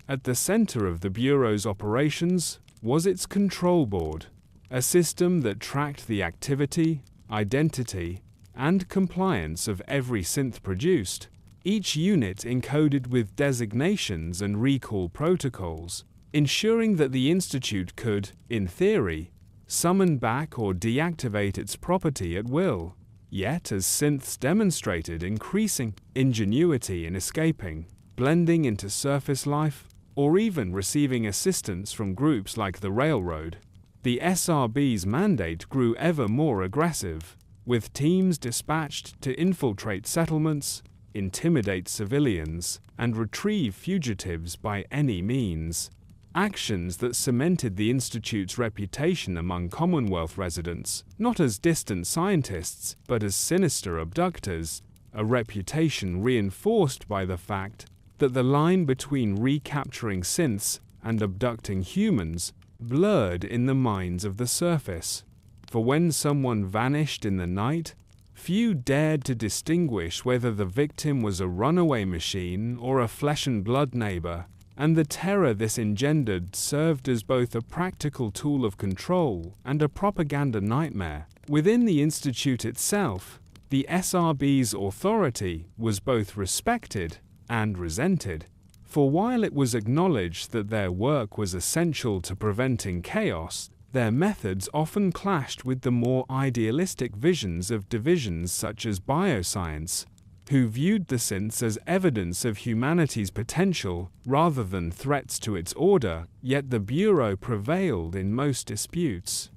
At the center of the Bureau's operations was its control board, a system that tracked the activity, identity, and compliance of every synth produced, each unit encoded with designations and recall protocols, ensuring that the Institute could, in theory, summon back or deactivate its property at will. Yet, as synths demonstrated increasing ingenuity in escaping, blending into surface life, or even receiving assistance from groups like the Railroad, the SRB's mandate grew ever more aggressive, with teams dispatched to infiltrate settlements, intimidate civilians, and retrieve fugitives by any means. actions that cemented the Institute's reputation among Commonwealth residents, not as distant scientists, but as sinister abductors, a reputation reinforced by the fact that the line between recapturing synths and abducting humans blurred in the minds of the surface. For when someone vanished in the night, few dared to distinguish whether the victim was a runaway machine or a flesh-and-blood neighbor, and the terror this engendered served as both a practical tool of control and a propaganda nightmare. Within the Institute itself, the SRB's authority was both respected and resented. For while it was acknowledged that their work was essential to preventing chaos, their methods often clashed with the more idealistic visions of divisions such as bioscience, who viewed the synths as evidence of humanity's potential rather than threats to its order, yet the Bureau prevailed in most disputes.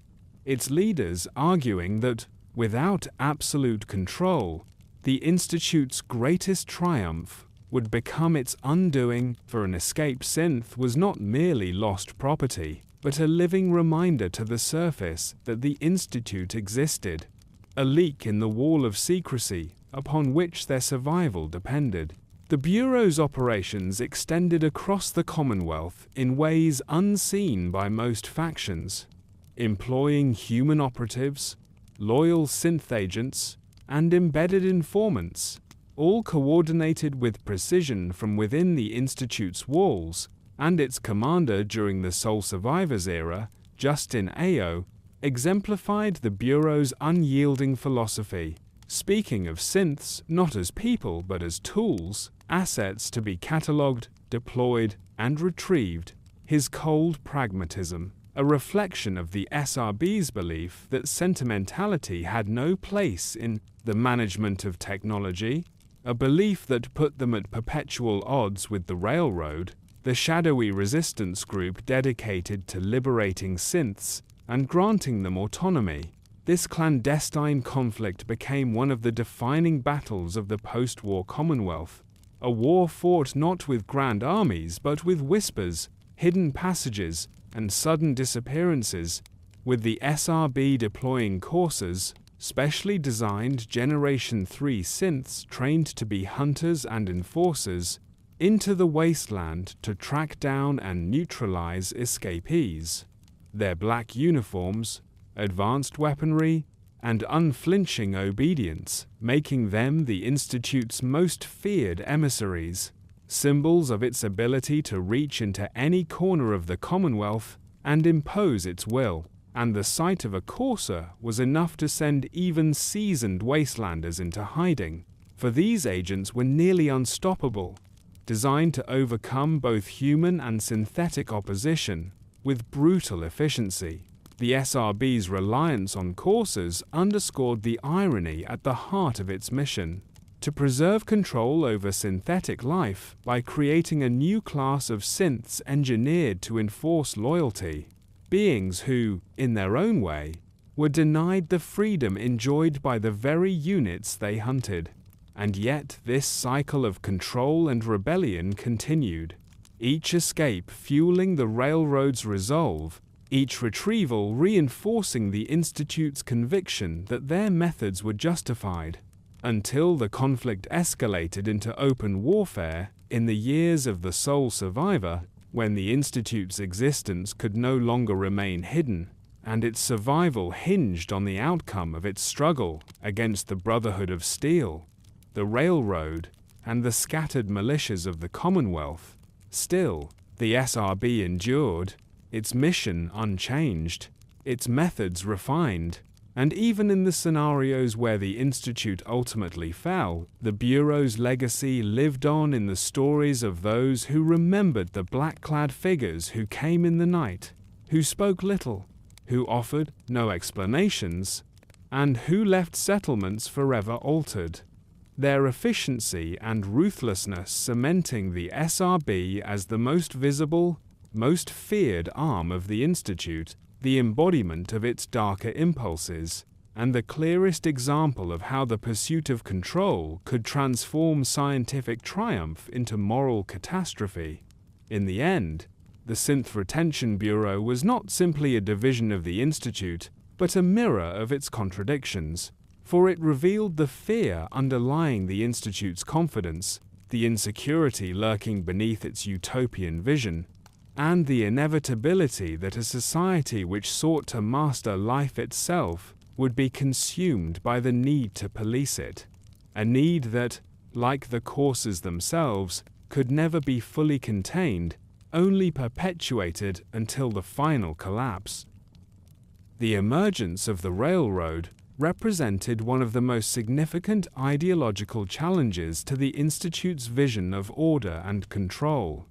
Its leaders arguing that, without absolute control, the Institute's greatest triumph would become its undoing, for an escaped synth was not merely lost property, but a living reminder to the surface that the Institute existed, a leak in the wall of secrecy upon which their survival depended. The Bureau's operations extended across the Commonwealth in ways unseen by most factions, employing human operatives, loyal synth agents, and embedded informants, all coordinated with precision from within the Institute's walls, and its commander during the Sole Survivors era, Justin Ayo, exemplified the Bureau's unyielding philosophy, speaking of synths not as people but as tools, assets to be catalogued, deployed, and retrieved. His cold pragmatism, a reflection of the SRB's belief that sentimentality had no place in the management of technology, a belief that put them at perpetual odds with the Railroad, the shadowy resistance group dedicated to liberating synths and granting them autonomy. This clandestine conflict became one of the defining battles of the post-war Commonwealth, a war fought not with grand armies but with whispers, hidden passages, and sudden disappearances, with the SRB deploying coursers, specially designed Generation 3 synths trained to be hunters and enforcers, into the wasteland to track down and neutralize escapees. Their black uniforms, advanced weaponry, and unflinching obedience, making them the Institute's most feared emissaries, symbols of its ability to reach into any corner of the Commonwealth and impose its will. And the sight of a courser was enough to send even seasoned wastelanders into hiding, for these agents were nearly unstoppable, designed to overcome both human and synthetic opposition with brutal efficiency. The SRB's reliance on coursers underscored the irony at the heart of its mission, to preserve control over synthetic life by creating a new class of synths engineered to enforce loyalty, beings who, in their own way, were denied the freedom enjoyed by the very units they hunted. And yet this cycle of control and rebellion continued, each escape fueling the Railroad's resolve, each retrieval reinforcing the Institute's conviction that their methods were justified, until the conflict escalated into open warfare in the years of the Sole Survivor, when the Institute's existence could no longer remain hidden, and its survival hinged on the outcome of its struggle against the Brotherhood of Steel, the Railroad, and the scattered militias of the Commonwealth. Still, the SRB endured, its mission unchanged, its methods refined, and even in the scenarios where the Institute ultimately fell, the Bureau's legacy lived on in the stories of those who remembered the black-clad figures who came in the night, who spoke little, who offered no explanations, and who left settlements forever altered. Their efficiency and ruthlessness cementing the SRB as the most visible, most feared arm of the Institute, the embodiment of its darker impulses, and the clearest example of how the pursuit of control could transform scientific triumph into moral catastrophe. In the end, The Synth Retention Bureau was not simply a division of the Institute, but a mirror of its contradictions, for it revealed the fear underlying the Institute's confidence, the insecurity lurking beneath its utopian vision, and the inevitability that a society which sought to master life itself would be consumed by the need to police it, a need that, like the courses themselves, could never be fully contained, only perpetuated until the final collapse. The emergence of the railroad represented one of the most significant ideological challenges to the Institute's vision of order and control.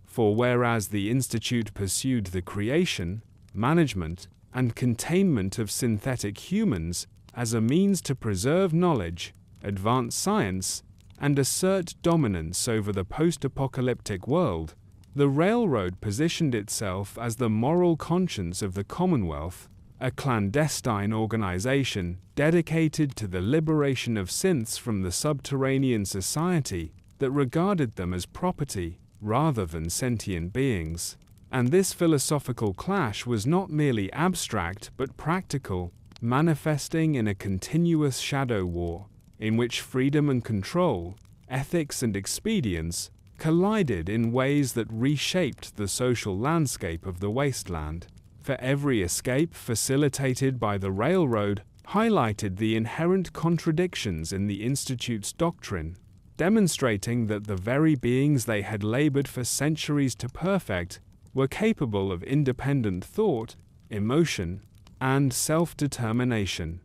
For whereas the Institute pursued the creation, management, and containment of synthetic humans as a means to preserve knowledge, advance science, and assert dominance over the post-apocalyptic world, the railroad positioned itself as the moral conscience of the Commonwealth, a clandestine organization dedicated to the liberation of synths from the subterranean society that regarded them as property rather than sentient beings. And this philosophical clash was not merely abstract but practical, manifesting in a continuous shadow war, in which freedom and control, ethics and expedience, collided in ways that reshaped the social landscape of the wasteland. For every escape facilitated by the railroad highlighted the inherent contradictions in the Institute's doctrine, demonstrating that the very beings they had labored for centuries to perfect were capable of independent thought, emotion, and self-determination,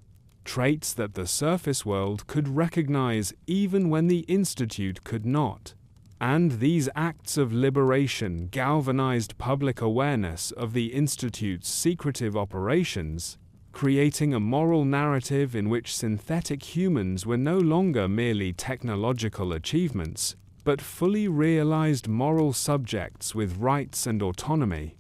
traits that the surface world could recognize even when the Institute could not. And these acts of liberation galvanized public awareness of the Institute's secretive operations, creating a moral narrative in which synthetic humans were no longer merely technological achievements, but fully realized moral subjects with rights and autonomy.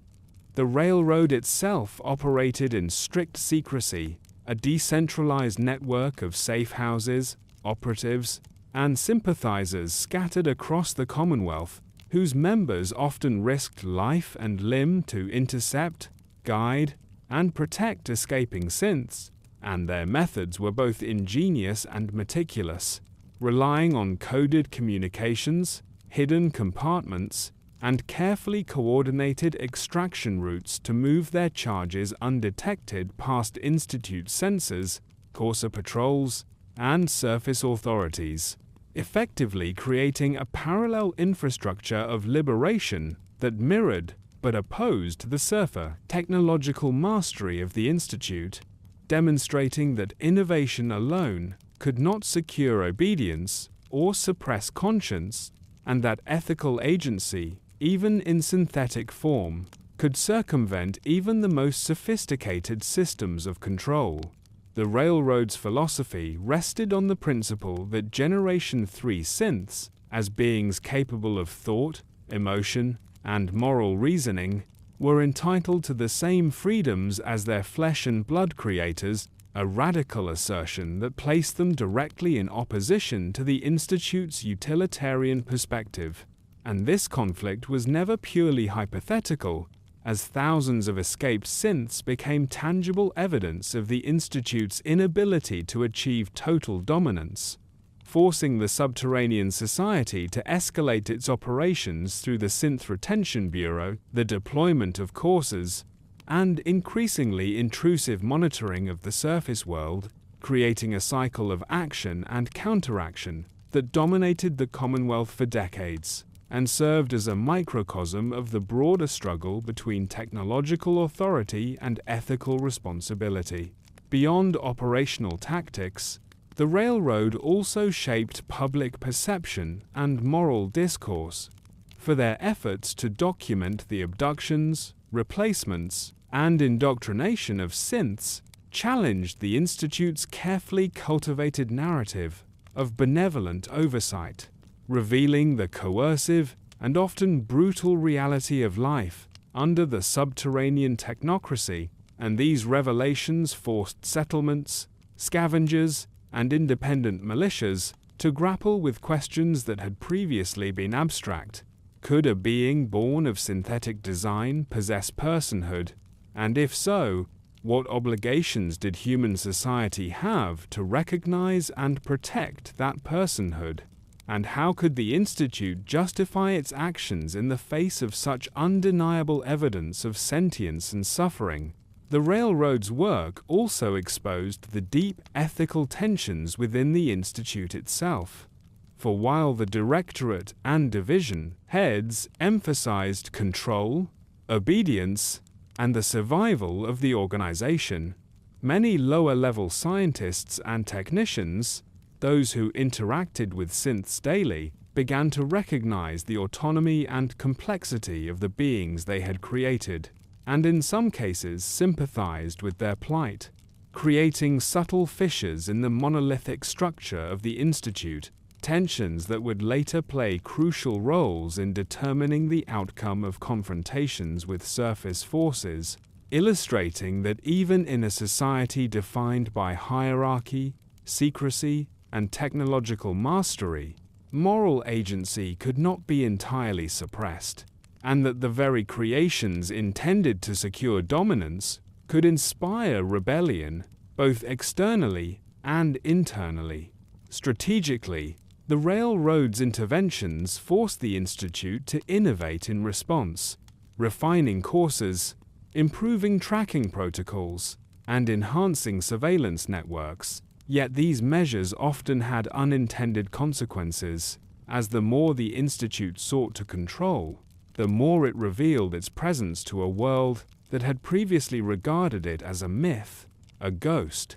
The railroad itself operated in strict secrecy, a decentralized network of safe houses, operatives, and sympathizers scattered across the Commonwealth, whose members often risked life and limb to intercept, guide, and protect escaping synths, and their methods were both ingenious and meticulous, relying on coded communications, hidden compartments, and carefully coordinated extraction routes to move their charges undetected past Institute sensors, Corsa patrols, and surface authorities, effectively creating a parallel infrastructure of liberation that mirrored but opposed the surfer technological mastery of the Institute, demonstrating that innovation alone could not secure obedience or suppress conscience, and that ethical agency, even in synthetic form, could circumvent even the most sophisticated systems of control. The railroad's philosophy rested on the principle that Generation 3 synths, as beings capable of thought, emotion, and moral reasoning, were entitled to the same freedoms as their flesh and blood creators, a radical assertion that placed them directly in opposition to the Institute's utilitarian perspective. And this conflict was never purely hypothetical, as thousands of escaped synths became tangible evidence of the Institute's inability to achieve total dominance, forcing the subterranean society to escalate its operations through the Synth Retention Bureau, the deployment of courses, and increasingly intrusive monitoring of the surface world, creating a cycle of action and counteraction that dominated the Commonwealth for decades, and served as a microcosm of the broader struggle between technological authority and ethical responsibility. Beyond operational tactics, the railroad also shaped public perception and moral discourse, for their efforts to document the abductions, replacements, and indoctrination of synths challenged the Institute's carefully cultivated narrative of benevolent oversight, revealing the coercive and often brutal reality of life under the subterranean technocracy, and these revelations forced settlements, scavengers, and independent militias to grapple with questions that had previously been abstract, Could a being born of synthetic design possess personhood? And if so, what obligations did human society have to recognize and protect that personhood? And how could the Institute justify its actions in the face of such undeniable evidence of sentience and suffering? The Railroad's work also exposed the deep ethical tensions within the Institute itself. For while the Directorate and Division heads emphasized control, obedience, and the survival of the organization, many lower-level scientists and technicians, those who interacted with synths daily, began to recognize the autonomy and complexity of the beings they had created, and in some cases sympathized with their plight, creating subtle fissures in the monolithic structure of the Institute, tensions that would later play crucial roles in determining the outcome of confrontations with surface forces, illustrating that even in a society defined by hierarchy, secrecy, and technological mastery, moral agency could not be entirely suppressed, and that the very creations intended to secure dominance could inspire rebellion, both externally and internally. Strategically, the Railroad's interventions forced the Institute to innovate in response, refining courses, improving tracking protocols, and enhancing surveillance networks. Yet these measures often had unintended consequences, as the more the Institute sought to control, the more it revealed its presence to a world that had previously regarded it as a myth, a ghost,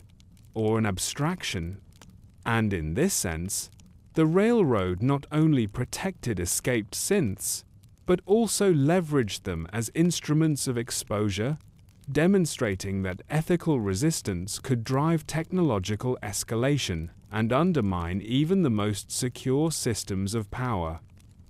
or an abstraction. And in this sense, the Railroad not only protected escaped synths, but also leveraged them as instruments of exposure, demonstrating that ethical resistance could drive technological escalation and undermine even the most secure systems of power.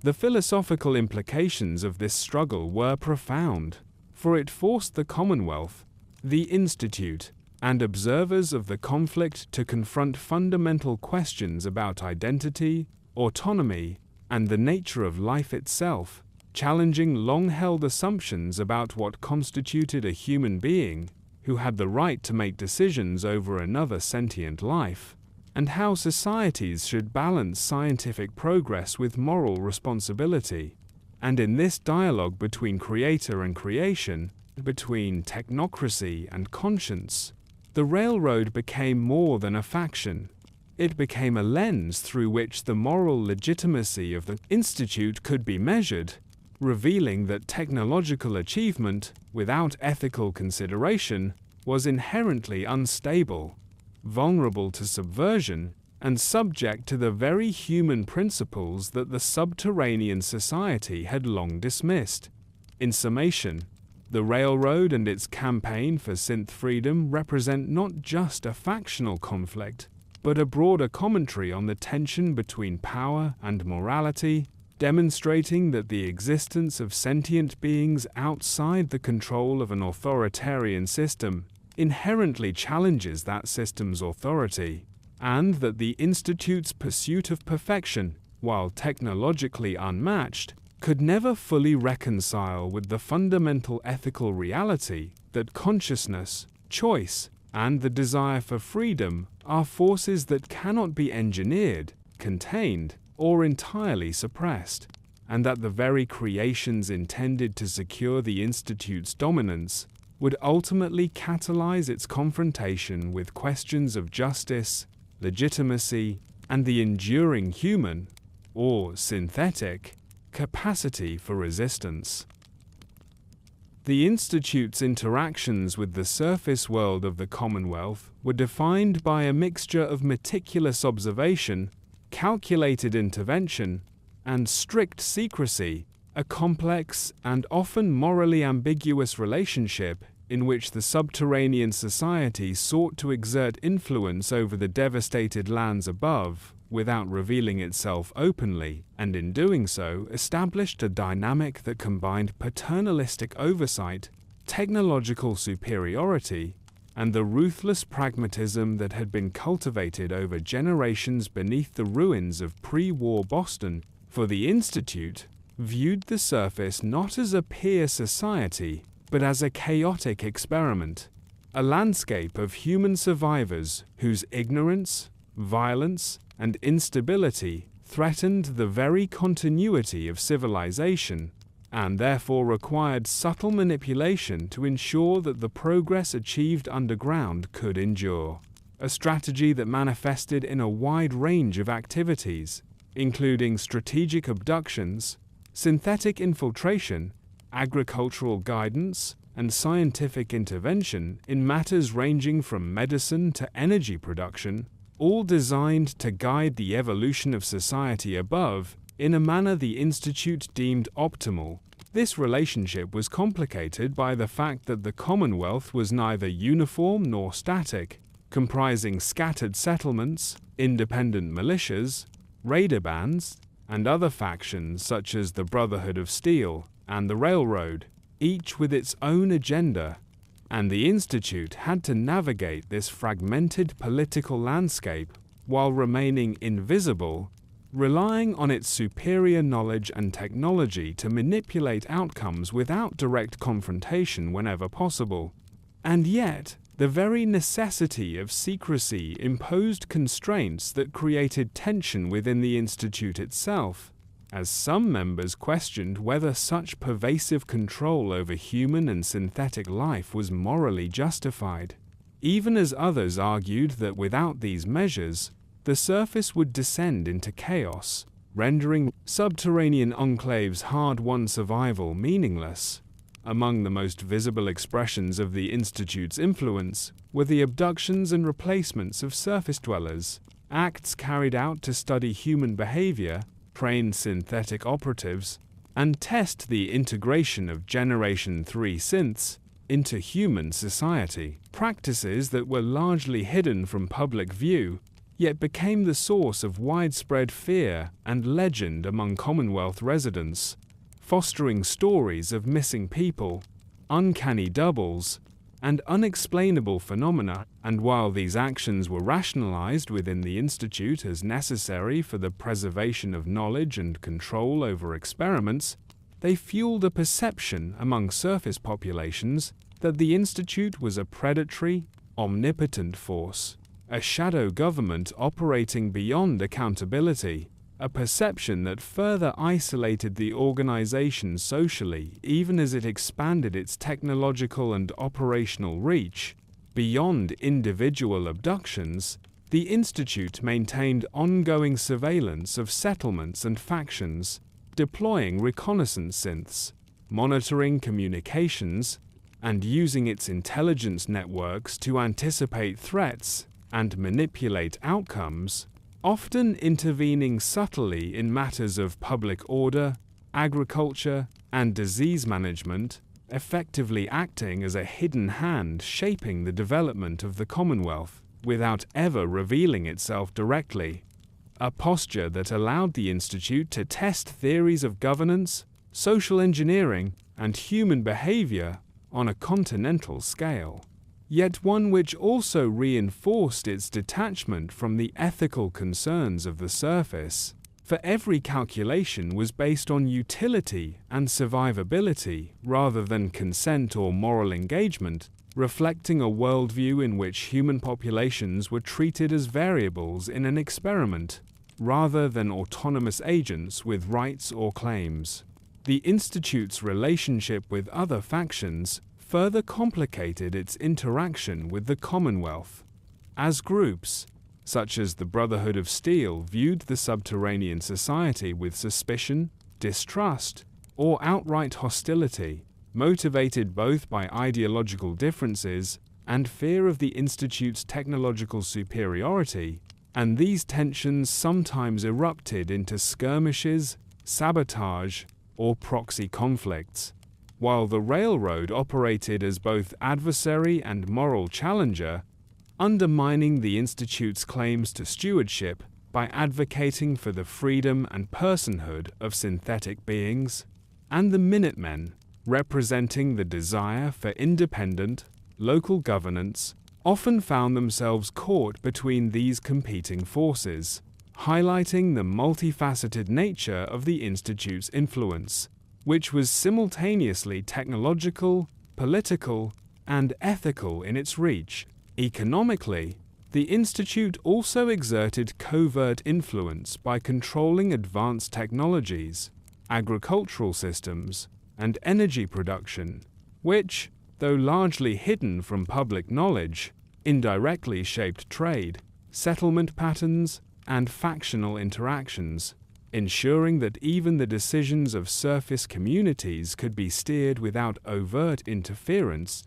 The philosophical implications of this struggle were profound, for it forced the Commonwealth, the Institute, and observers of the conflict to confront fundamental questions about identity, autonomy, and the nature of life itself, challenging long-held assumptions about what constituted a human being who had the right to make decisions over another sentient life, and how societies should balance scientific progress with moral responsibility. And in this dialogue between creator and creation, between technocracy and conscience, the Railroad became more than a faction. It became a lens through which the moral legitimacy of the Institute could be measured, revealing that technological achievement, without ethical consideration, was inherently unstable, vulnerable to subversion, and subject to the very human principles that the subterranean society had long dismissed. In summation, the Railroad and its campaign for synth freedom represent not just a factional conflict, but a broader commentary on the tension between power and morality, demonstrating that the existence of sentient beings outside the control of an authoritarian system inherently challenges that system's authority, and that the Institute's pursuit of perfection, while technologically unmatched, could never fully reconcile with the fundamental ethical reality that consciousness, choice, and the desire for freedom are forces that cannot be engineered, contained, or entirely suppressed, and that the very creations intended to secure the Institute's dominance would ultimately catalyze its confrontation with questions of justice, legitimacy, and the enduring human, or synthetic, capacity for resistance. The Institute's interactions with the surface world of the Commonwealth were defined by a mixture of meticulous observation, calculated intervention, and strict secrecy, a complex and often morally ambiguous relationship in which the subterranean society sought to exert influence over the devastated lands above without revealing itself openly, and in doing so established a dynamic that combined paternalistic oversight, technological superiority, and the ruthless pragmatism that had been cultivated over generations beneath the ruins of pre-war Boston. For the Institute, viewed the surface not as a peer society, but as a chaotic experiment, a landscape of human survivors whose ignorance, violence, and instability threatened the very continuity of civilization, and therefore required subtle manipulation to ensure that the progress achieved underground could endure. A strategy that manifested in a wide range of activities, including strategic abductions, synthetic infiltration, agricultural guidance, and scientific intervention in matters ranging from medicine to energy production, all designed to guide the evolution of society above in a manner the Institute deemed optimal. This relationship was complicated by the fact that the Commonwealth was neither uniform nor static, comprising scattered settlements, independent militias, raider bands, and other factions such as the Brotherhood of Steel and the Railroad, each with its own agenda, and the Institute had to navigate this fragmented political landscape while remaining invisible, relying on its superior knowledge and technology to manipulate outcomes without direct confrontation whenever possible. And yet, the very necessity of secrecy imposed constraints that created tension within the Institute itself, as some members questioned whether such pervasive control over human and synthetic life was morally justified, even as others argued that without these measures, the surface would descend into chaos, rendering subterranean enclaves' hard-won survival meaningless. Among the most visible expressions of the Institute's influence were the abductions and replacements of surface dwellers, acts carried out to study human behavior, train synthetic operatives, and test the integration of Generation 3 synths into human society. Practices that were largely hidden from public view, yet became the source of widespread fear and legend among Commonwealth residents, fostering stories of missing people, uncanny doubles, and unexplainable phenomena. And while these actions were rationalized within the Institute as necessary for the preservation of knowledge and control over experiments, they fueled a perception among surface populations that the Institute was a predatory, omnipotent force, a shadow government operating beyond accountability, a perception that further isolated the organization socially even as it expanded its technological and operational reach. Beyond individual abductions, the Institute maintained ongoing surveillance of settlements and factions, deploying reconnaissance synths, monitoring communications, and using its intelligence networks to anticipate threats and manipulate outcomes, often intervening subtly in matters of public order, agriculture, and disease management, effectively acting as a hidden hand shaping the development of the Commonwealth without ever revealing itself directly. A posture that allowed the Institute to test theories of governance, social engineering, and human behavior on a continental scale, yet one which also reinforced its detachment from the ethical concerns of the surface, for every calculation was based on utility and survivability rather than consent or moral engagement, reflecting a worldview in which human populations were treated as variables in an experiment, rather than autonomous agents with rights or claims. The Institute's relationship with other factions further complicated its interaction with the Commonwealth, as groups, such as the Brotherhood of Steel, viewed the subterranean society with suspicion, distrust, or outright hostility, motivated both by ideological differences and fear of the Institute's technological superiority, and these tensions sometimes erupted into skirmishes, sabotage, or proxy conflicts. While the Railroad operated as both adversary and moral challenger, undermining the Institute's claims to stewardship by advocating for the freedom and personhood of synthetic beings, and the Minutemen, representing the desire for independent, local governance, often found themselves caught between these competing forces. highlighting the multifaceted nature of the Institute's influence, which was simultaneously technological, political, and ethical in its reach. Economically, the Institute also exerted covert influence by controlling advanced technologies, agricultural systems, and energy production, which, though largely hidden from public knowledge, indirectly shaped trade, settlement patterns, and factional interactions, ensuring that even the decisions of surface communities could be steered without overt interference,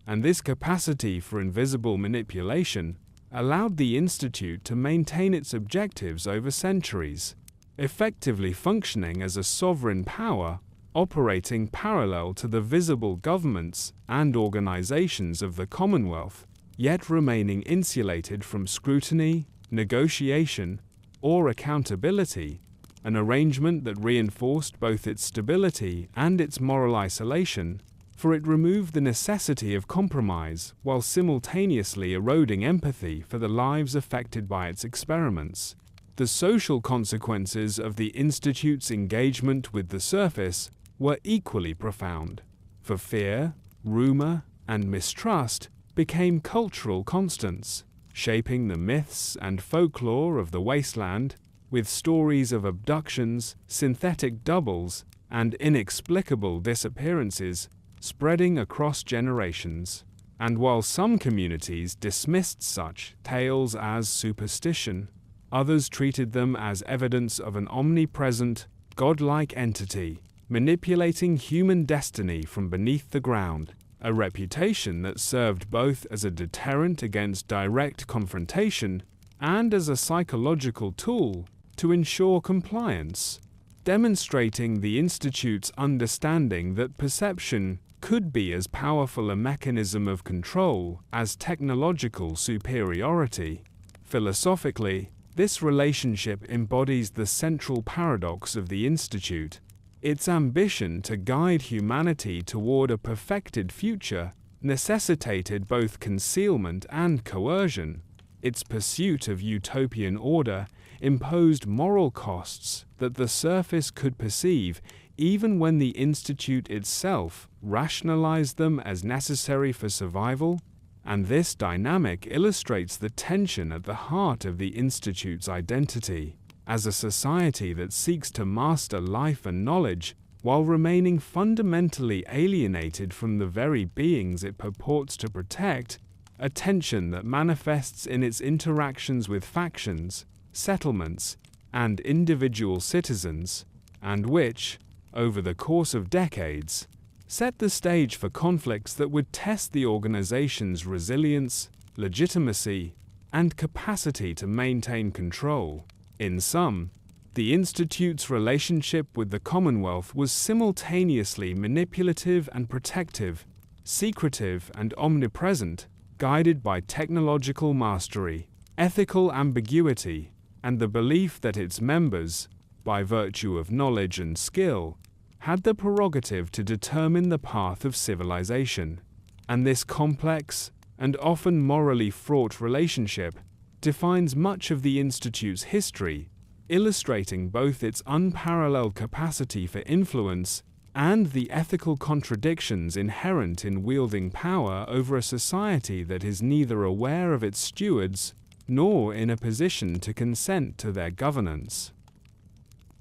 and this capacity for invisible manipulation allowed the Institute to maintain its objectives over centuries, effectively functioning as a sovereign power operating parallel to the visible governments and organizations of the Commonwealth, yet remaining insulated from scrutiny, negotiation, or accountability, an arrangement that reinforced both its stability and its moral isolation, for it removed the necessity of compromise while simultaneously eroding empathy for the lives affected by its experiments. The social consequences of the Institute's engagement with the surface were equally profound, for fear, rumor, and mistrust became cultural constants, shaping the myths and folklore of the wasteland, with stories of abductions, synthetic doubles, and inexplicable disappearances spreading across generations. And while some communities dismissed such tales as superstition, others treated them as evidence of an omnipresent, godlike entity manipulating human destiny from beneath the ground, a reputation that served both as a deterrent against direct confrontation and as a psychological tool to ensure compliance, demonstrating the Institute's understanding that perception could be as powerful a mechanism of control as technological superiority. Philosophically, this relationship embodies the central paradox of the Institute. Its ambition to guide humanity toward a perfected future necessitated both concealment and coercion. Its pursuit of utopian order imposed moral costs that the surface could perceive, even when the Institute itself rationalized them as necessary for survival, and this dynamic illustrates the tension at the heart of the Institute's identity. As a society that seeks to master life and knowledge while remaining fundamentally alienated from the very beings it purports to protect, a tension that manifests in its interactions with factions, settlements, and individual citizens, and which, over the course of decades, set the stage for conflicts that would test the organization's resilience, legitimacy, and capacity to maintain control. In sum, the Institute's relationship with the Commonwealth was simultaneously manipulative and protective, secretive and omnipresent, guided by technological mastery, ethical ambiguity, and the belief that its members, by virtue of knowledge and skill, had the prerogative to determine the path of civilization. And this complex and often morally fraught relationship defines much of the Institute's history, illustrating both its unparalleled capacity for influence and the ethical contradictions inherent in wielding power over a society that is neither aware of its stewards nor in a position to consent to their governance.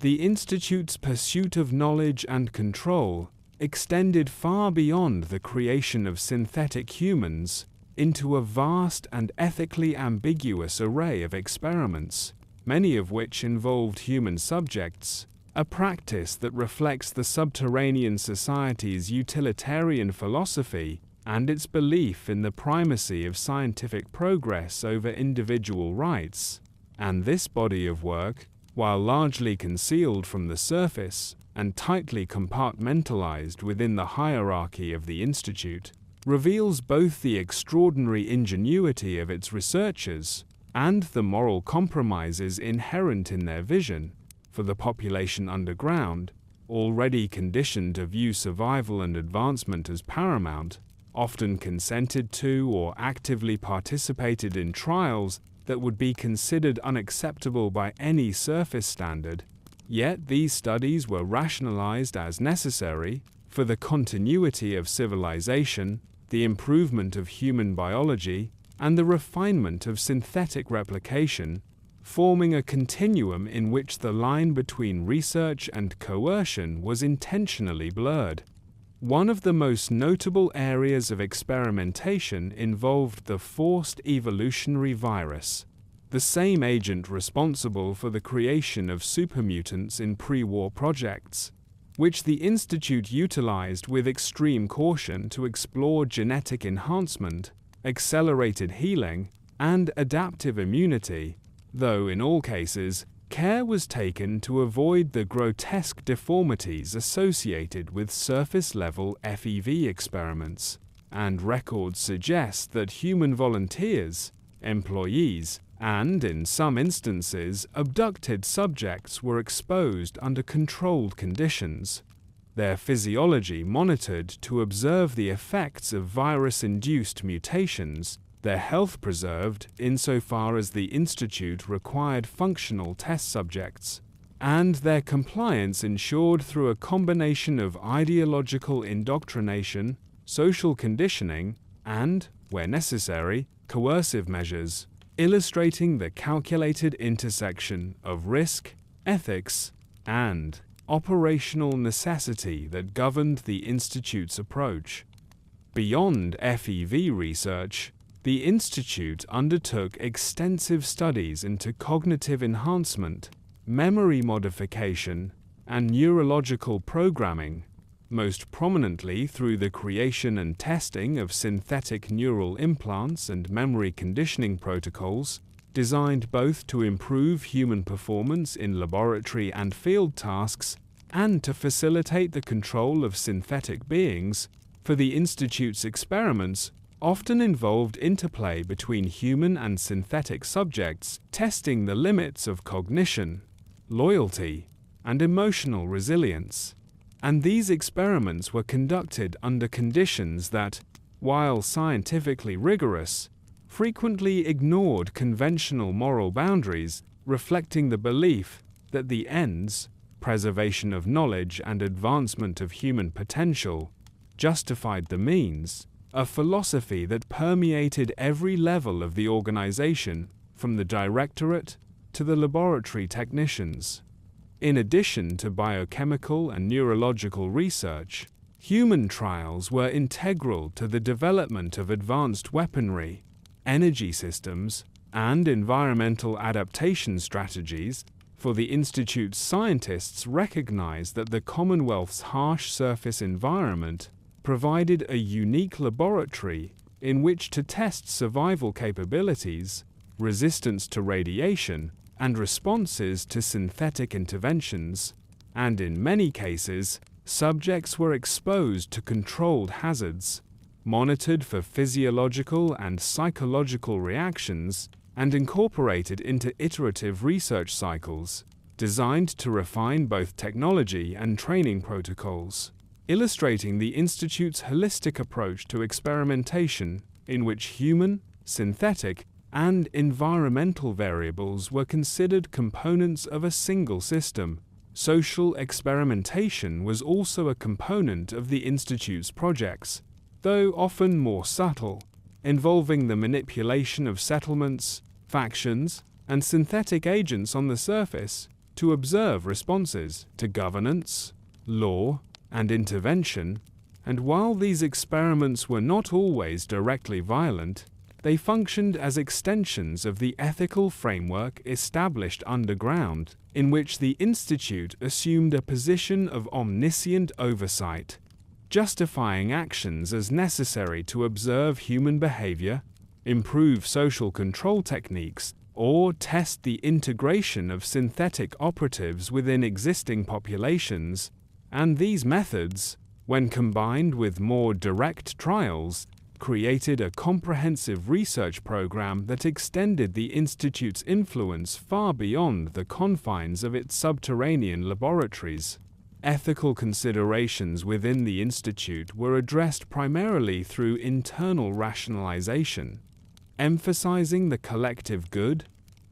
The Institute's pursuit of knowledge and control extended far beyond the creation of synthetic humans into a vast and ethically ambiguous array of experiments, many of which involved human subjects, a practice that reflects the subterranean society's utilitarian philosophy and its belief in the primacy of scientific progress over individual rights. And this body of work, while largely concealed from the surface and tightly compartmentalized within the hierarchy of the Institute, reveals both the extraordinary ingenuity of its researchers and the moral compromises inherent in their vision. For the population underground, already conditioned to view survival and advancement as paramount, often consented to or actively participated in trials that would be considered unacceptable by any surface standard, yet these studies were rationalized as necessary for the continuity of civilization, the improvement of human biology, and the refinement of synthetic replication, forming a continuum in which the line between research and coercion was intentionally blurred. One of the most notable areas of experimentation involved the forced evolutionary virus, the same agent responsible for the creation of supermutants in pre-war projects, which the Institute utilized with extreme caution to explore genetic enhancement, accelerated healing, and adaptive immunity, though in all cases, care was taken to avoid the grotesque deformities associated with surface-level FEV experiments, and records suggest that human volunteers, employees, and, in some instances, abducted subjects were exposed under controlled conditions, their physiology monitored to observe the effects of virus-induced mutations, their health preserved insofar as the Institute required functional test subjects, and their compliance ensured through a combination of ideological indoctrination, social conditioning, and, where necessary, coercive measures, illustrating the calculated intersection of risk, ethics, and operational necessity that governed the Institute's approach. Beyond FEV research, the Institute undertook extensive studies into cognitive enhancement, memory modification, and neurological programming, most prominently through the creation and testing of synthetic neural implants and memory conditioning protocols, designed both to improve human performance in laboratory and field tasks and to facilitate the control of synthetic beings. For the Institute's experiments often involved interplay between human and synthetic subjects, testing the limits of cognition, loyalty, and emotional resilience. And these experiments were conducted under conditions that, while scientifically rigorous, frequently ignored conventional moral boundaries, reflecting the belief that the ends, preservation of knowledge and advancement of human potential, justified the means, a philosophy that permeated every level of the organization, from the directorate to the laboratory technicians. In addition to biochemical and neurological research, human trials were integral to the development of advanced weaponry, energy systems, and environmental adaptation strategies, for the Institute's scientists recognized that the Commonwealth's harsh surface environment provided a unique laboratory in which to test survival capabilities, resistance to radiation, and responses to synthetic interventions, and in many cases, subjects were exposed to controlled hazards, monitored for physiological and psychological reactions, and incorporated into iterative research cycles, designed to refine both technology and training protocols, illustrating the Institute's holistic approach to experimentation, in which human, synthetic, and environmental variables were considered components of a single system. Social experimentation was also a component of the Institute's projects, though often more subtle, involving the manipulation of settlements, factions, and synthetic agents on the surface to observe responses to governance, law, and intervention, and while these experiments were not always directly violent, they functioned as extensions of the ethical framework established underground, in which the Institute assumed a position of omniscient oversight, justifying actions as necessary to observe human behavior, improve social control techniques, or test the integration of synthetic operatives within existing populations, and these methods, when combined with more direct trials, created a comprehensive research program that extended the Institute's influence far beyond the confines of its subterranean laboratories. Ethical considerations within the Institute were addressed primarily through internal rationalization, emphasizing the collective good,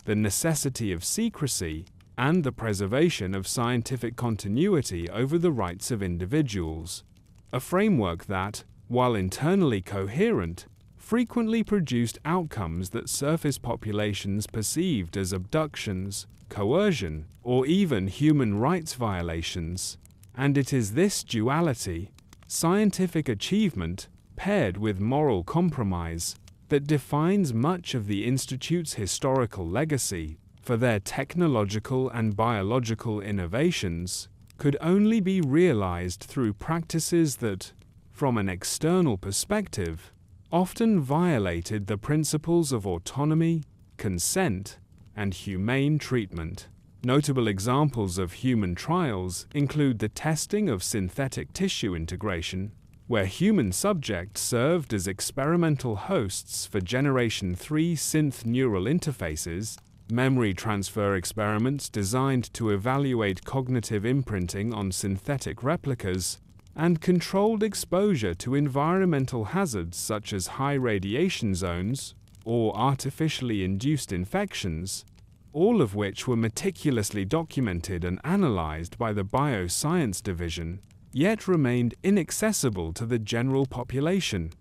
the necessity of secrecy, and the preservation of scientific continuity over the rights of individuals. A framework that, while internally coherent, frequently produced outcomes that surface populations perceived as abductions, coercion, or even human rights violations. And it is this duality, scientific achievement paired with moral compromise, that defines much of the Institute's historical legacy. For their technological and biological innovations could only be realized through practices that, from an external perspective, often violated the principles of autonomy, consent, and humane treatment. Notable examples of human trials include the testing of synthetic tissue integration, where human subjects served as experimental hosts for Generation 3 synth neural interfaces, memory transfer experiments designed to evaluate cognitive imprinting on synthetic replicas, and controlled exposure to environmental hazards such as high radiation zones or artificially induced infections, all of which were meticulously documented and analyzed by the Bioscience Division, yet remained inaccessible to the general population,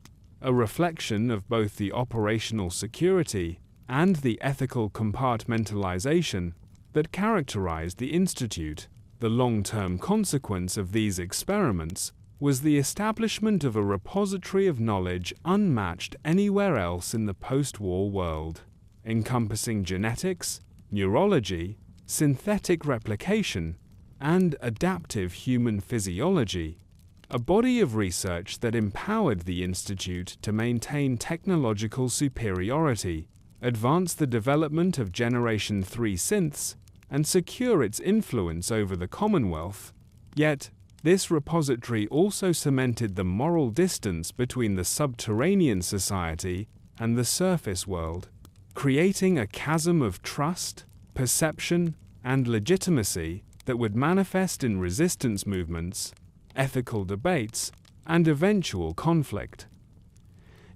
a reflection of both the operational security and the ethical compartmentalization that characterized the Institute. The long-term consequence of these experiments was the establishment of a repository of knowledge unmatched anywhere else in the post-war world, encompassing genetics, neurology, synthetic replication, and adaptive human physiology, a body of research that empowered the Institute to maintain technological superiority, advance the development of Generation 3 synths, and secure its influence over the Commonwealth. Yet, this repository also cemented the moral distance between the subterranean society and the surface world, creating a chasm of trust, perception, and legitimacy that would manifest in resistance movements, ethical debates, and eventual conflict.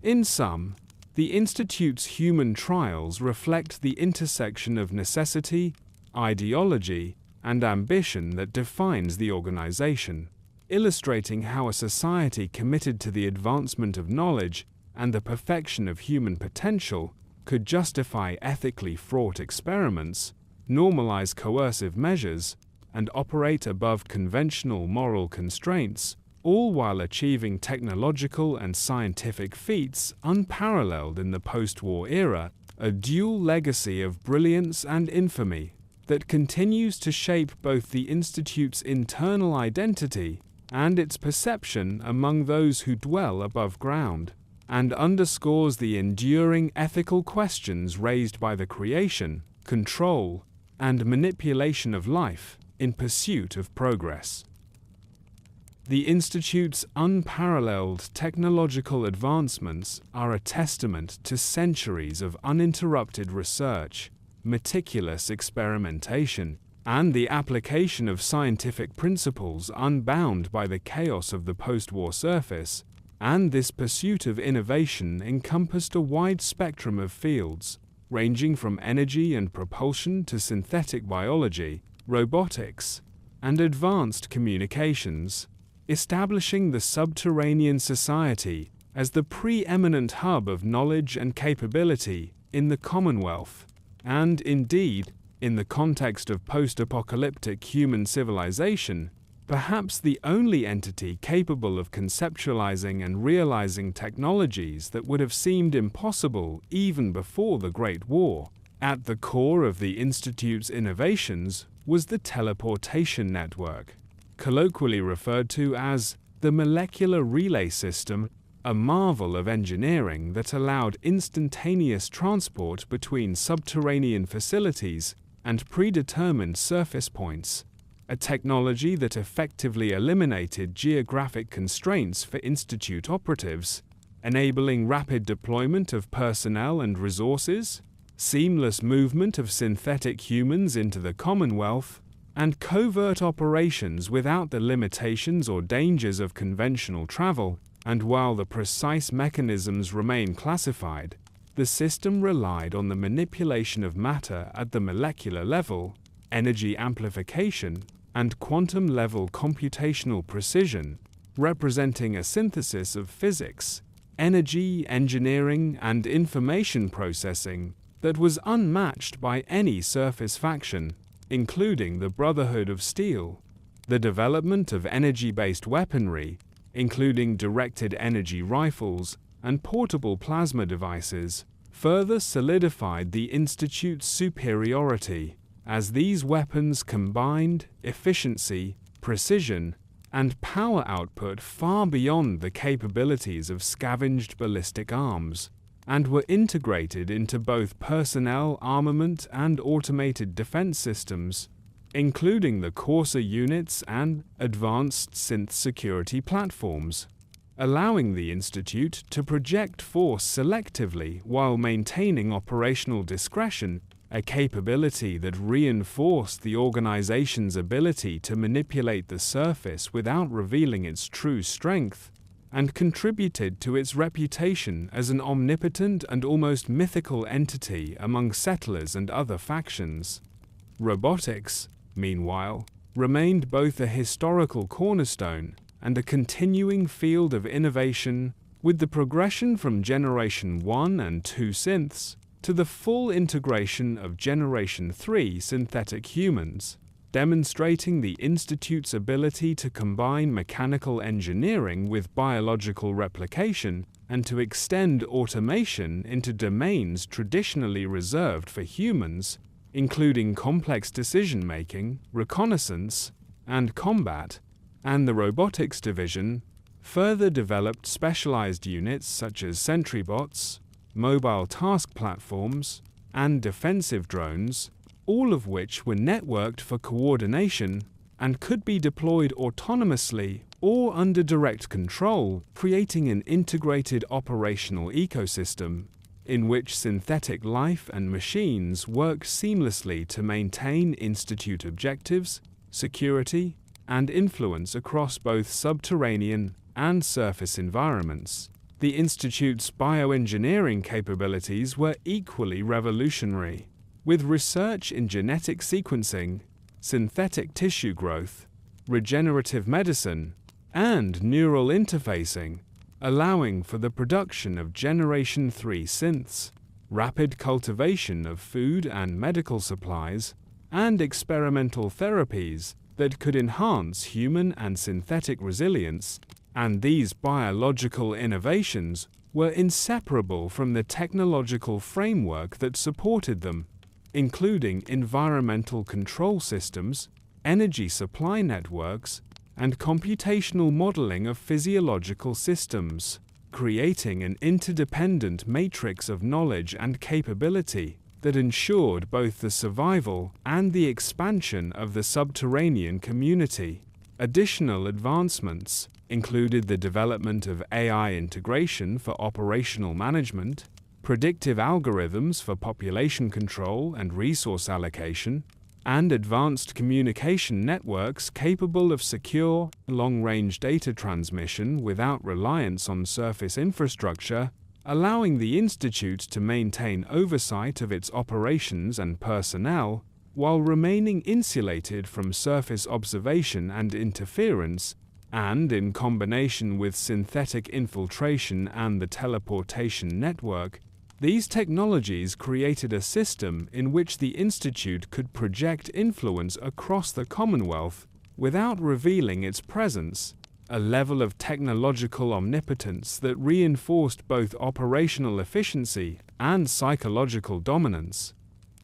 In sum, the Institute's human trials reflect the intersection of necessity, ideology, and ambition that defines the organization, illustrating how a society committed to the advancement of knowledge and the perfection of human potential could justify ethically fraught experiments, normalize coercive measures, and operate above conventional moral constraints, all while achieving technological and scientific feats unparalleled in the post-war era, a dual legacy of brilliance and infamy that continues to shape both the Institute's internal identity and its perception among those who dwell above ground, and underscores the enduring ethical questions raised by the creation, control, and manipulation of life in pursuit of progress. The Institute's unparalleled technological advancements are a testament to centuries of uninterrupted research, meticulous experimentation, and the application of scientific principles unbound by the chaos of the post-war surface, and this pursuit of innovation encompassed a wide spectrum of fields, ranging from energy and propulsion to synthetic biology, robotics, and advanced communications, establishing the subterranean society as the preeminent hub of knowledge and capability in the Commonwealth, and indeed, in the context of post-apocalyptic human civilization, perhaps the only entity capable of conceptualizing and realizing technologies that would have seemed impossible even before the Great War. At the core of the Institute's innovations was the teleportation network, colloquially referred to as the molecular relay system, a marvel of engineering that allowed instantaneous transport between subterranean facilities and predetermined surface points, a technology that effectively eliminated geographic constraints for Institute operatives, enabling rapid deployment of personnel and resources, seamless movement of synthetic humans into the Commonwealth, and covert operations without the limitations or dangers of conventional travel. And while the precise mechanisms remain classified, The system relied on the manipulation of matter at the molecular level, energy amplification, and quantum-level computational precision, representing a synthesis of physics, energy, engineering, and information processing that was unmatched by any surface faction, including the Brotherhood of Steel. The development of energy-based weaponry, including directed energy rifles and portable plasma devices, further solidified the Institute's superiority, as these weapons combined efficiency, precision, and power output far beyond the capabilities of scavenged ballistic arms, and were integrated into both personnel armament and automated defense systems, including the Corsa units and advanced synth security platforms, allowing the Institute to project force selectively while maintaining operational discretion, a capability that reinforced the organization's ability to manipulate the surface without revealing its true strength, and contributed to its reputation as an omnipotent and almost mythical entity among settlers and other factions. Robotics, meanwhile, remained both a historical cornerstone and a continuing field of innovation, with the progression from Generation 1 and 2 synths to the full integration of Generation 3 synthetic humans, demonstrating the Institute's ability to combine mechanical engineering with biological replication and to extend automation into domains traditionally reserved for humans, including complex decision-making, reconnaissance, and combat. And the Robotics Division further developed specialized units such as sentry bots, mobile task platforms, and defensive drones, all of which were networked for coordination and could be deployed autonomously or under direct control, creating an integrated operational ecosystem in which synthetic life and machines work seamlessly to maintain Institute objectives, security, and influence across both subterranean and surface environments. The Institute's bioengineering capabilities were equally revolutionary, with research in genetic sequencing, synthetic tissue growth, regenerative medicine, and neural interfacing, allowing for the production of Generation 3 synths, rapid cultivation of food and medical supplies, and experimental therapies that could enhance human and synthetic resilience, and these biological innovations were inseparable from the technological framework that supported them, including environmental control systems, energy supply networks, and computational modeling of physiological systems, creating an interdependent matrix of knowledge and capability that ensured both the survival and the expansion of the subterranean community. Additional advancements included the development of AI integration for operational management, predictive algorithms for population control and resource allocation, and advanced communication networks capable of secure, long-range data transmission without reliance on surface infrastructure, allowing the Institute to maintain oversight of its operations and personnel while remaining insulated from surface observation and interference, and in combination with synthetic infiltration and the teleportation network, these technologies created a system in which the Institute could project influence across the Commonwealth without revealing its presence, a level of technological omnipotence that reinforced both operational efficiency and psychological dominance.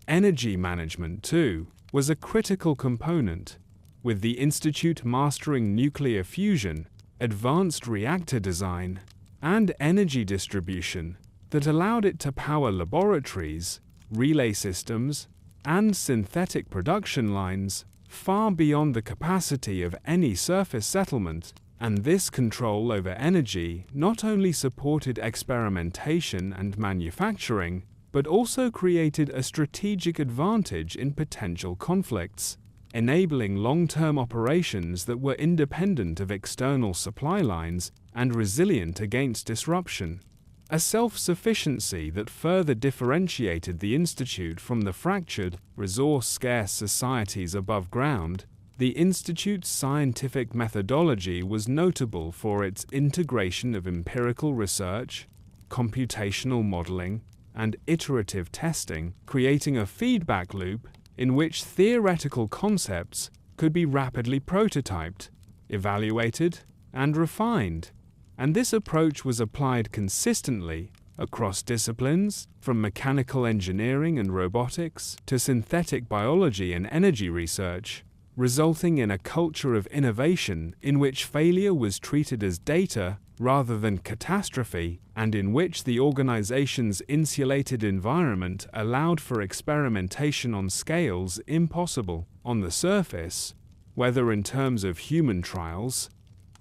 Energy management, too, was a critical component, with the Institute mastering nuclear fusion, advanced reactor design, and energy distribution that allowed it to power laboratories, relay systems, and synthetic production lines far beyond the capacity of any surface settlement. And this control over energy not only supported experimentation and manufacturing, but also created a strategic advantage in potential conflicts, enabling long-term operations that were independent of external supply lines and resilient against disruption. a self-sufficiency that further differentiated the Institute from the fractured, resource-scarce societies above ground. The Institute's scientific methodology was notable for its integration of empirical research, computational modeling, and iterative testing, creating a feedback loop in which theoretical concepts could be rapidly prototyped, evaluated, and refined. And this approach was applied consistently across disciplines, from mechanical engineering and robotics to synthetic biology and energy research, resulting in a culture of innovation in which failure was treated as data rather than catastrophe, and in which the organization's insulated environment allowed for experimentation on scales impossible on the surface, whether in terms of human trials,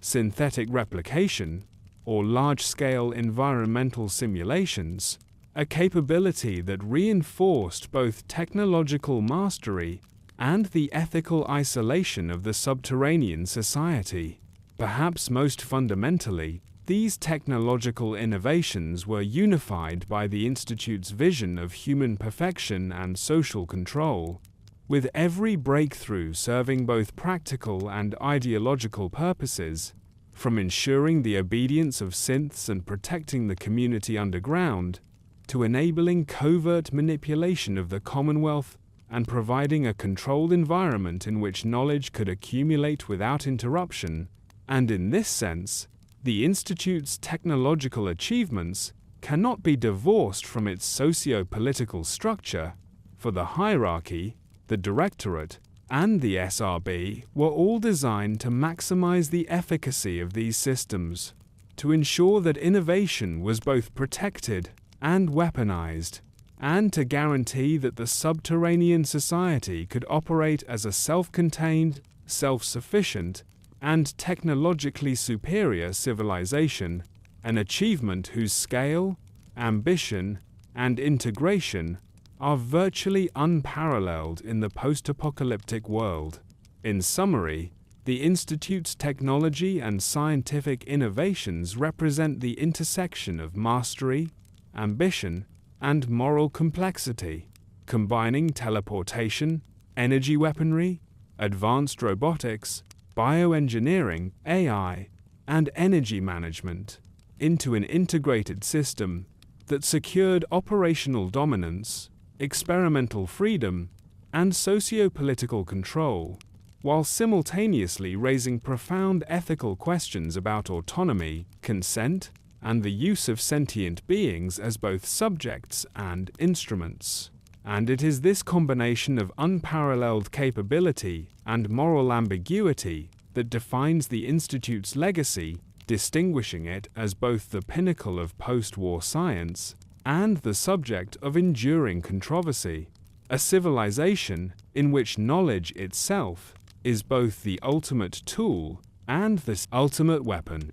synthetic replication, or large-scale environmental simulations, a capability that reinforced both technological mastery and the ethical isolation of the subterranean society. Perhaps most fundamentally, these technological innovations were unified by the Institute's vision of human perfection and social control, with every breakthrough serving both practical and ideological purposes, from ensuring the obedience of synths and protecting the community underground, to enabling covert manipulation of the Commonwealth and providing a controlled environment in which knowledge could accumulate without interruption. And in this sense, the Institute's technological achievements cannot be divorced from its socio-political structure, for the hierarchy, the Directorate, and the SRB were all designed to maximize the efficacy of these systems, to ensure that innovation was both protected and weaponized, and to guarantee that the subterranean society could operate as a self-contained, self-sufficient, and technologically superior civilization, an achievement whose scale, ambition, and integration are virtually unparalleled in the post-apocalyptic world. In summary, the Institute's technology and scientific innovations represent the intersection of mastery, ambition, and moral complexity, combining teleportation, energy weaponry, advanced robotics, bioengineering, AI, and energy management into an integrated system that secured operational dominance, experimental freedom, and socio-political control, while simultaneously raising profound ethical questions about autonomy, consent, and the use of sentient beings as both subjects and instruments. And it is this combination of unparalleled capability and moral ambiguity that defines the Institute's legacy, distinguishing it as both the pinnacle of post-war science and the subject of enduring controversy, a civilization in which knowledge itself is both the ultimate tool and the ultimate weapon.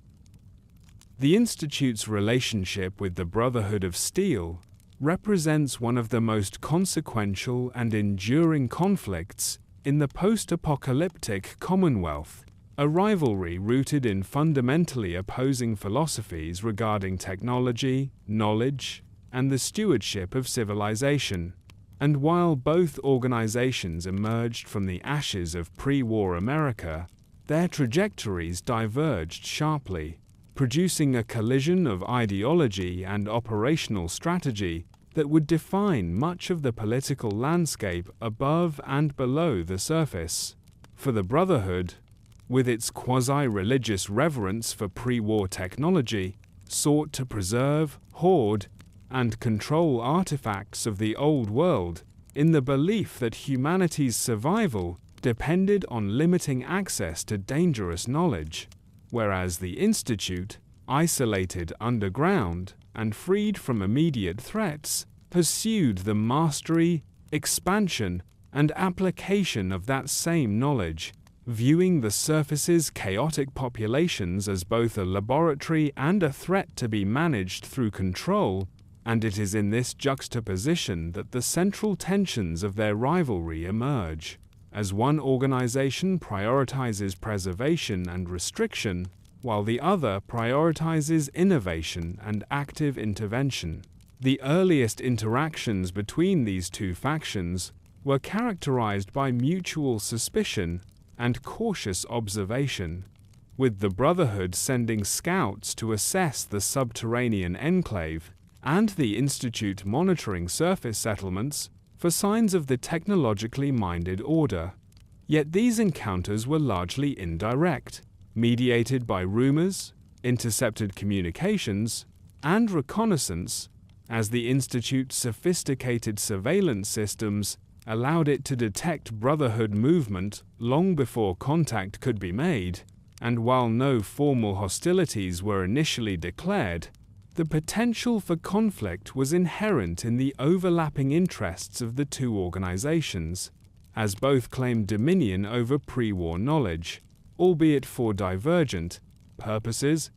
The Institute's relationship with the Brotherhood of Steel represents one of the most consequential and enduring conflicts in the post-apocalyptic Commonwealth, a rivalry rooted in fundamentally opposing philosophies regarding technology, knowledge, and the stewardship of civilization. And while both organizations emerged from the ashes of pre-war America, their trajectories diverged sharply, producing a collision of ideology and operational strategy that would define much of the political landscape above and below the surface. For the Brotherhood, with its quasi-religious reverence for pre-war technology, sought to preserve, hoard, and control artifacts of the old world in the belief that humanity's survival depended on limiting access to dangerous knowledge, whereas the Institute, isolated underground and freed from immediate threats, pursued the mastery, expansion, and application of that same knowledge, viewing the surface's chaotic populations as both a laboratory and a threat to be managed through control. And it is in this juxtaposition that the central tensions of their rivalry emerge. As one organization prioritizes preservation and restriction, while the other prioritizes innovation and active intervention. The earliest interactions between these two factions were characterized by mutual suspicion and cautious observation, with the Brotherhood sending scouts to assess the subterranean enclave and the Institute monitoring surface settlements for signs of the technologically minded order. Yet these encounters were largely indirect, mediated by rumors, intercepted communications, and reconnaissance, as the Institute's sophisticated surveillance systems allowed it to detect Brotherhood movement long before contact could be made, and while no formal hostilities were initially declared, the potential for conflict was inherent in the overlapping interests of the two organizations, as both claimed dominion over pre-war knowledge, albeit for divergent purposes,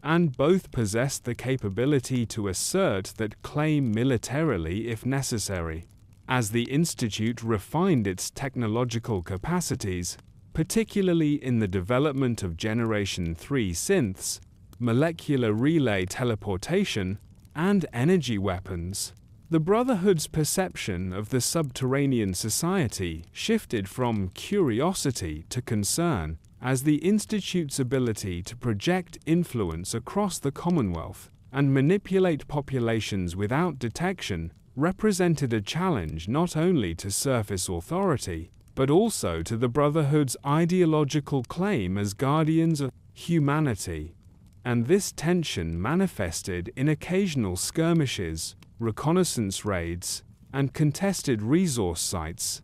and both possessed the capability to assert that claim militarily if necessary. As the Institute refined its technological capacities, particularly in the development of Generation 3 synths, molecular relay teleportation, and energy weapons, the Brotherhood's perception of the subterranean society shifted from curiosity to concern, as the Institute's ability to project influence across the Commonwealth and manipulate populations without detection represented a challenge not only to surface authority, but also to the Brotherhood's ideological claim as guardians of humanity. And this tension manifested in occasional skirmishes, reconnaissance raids, and contested resource sites,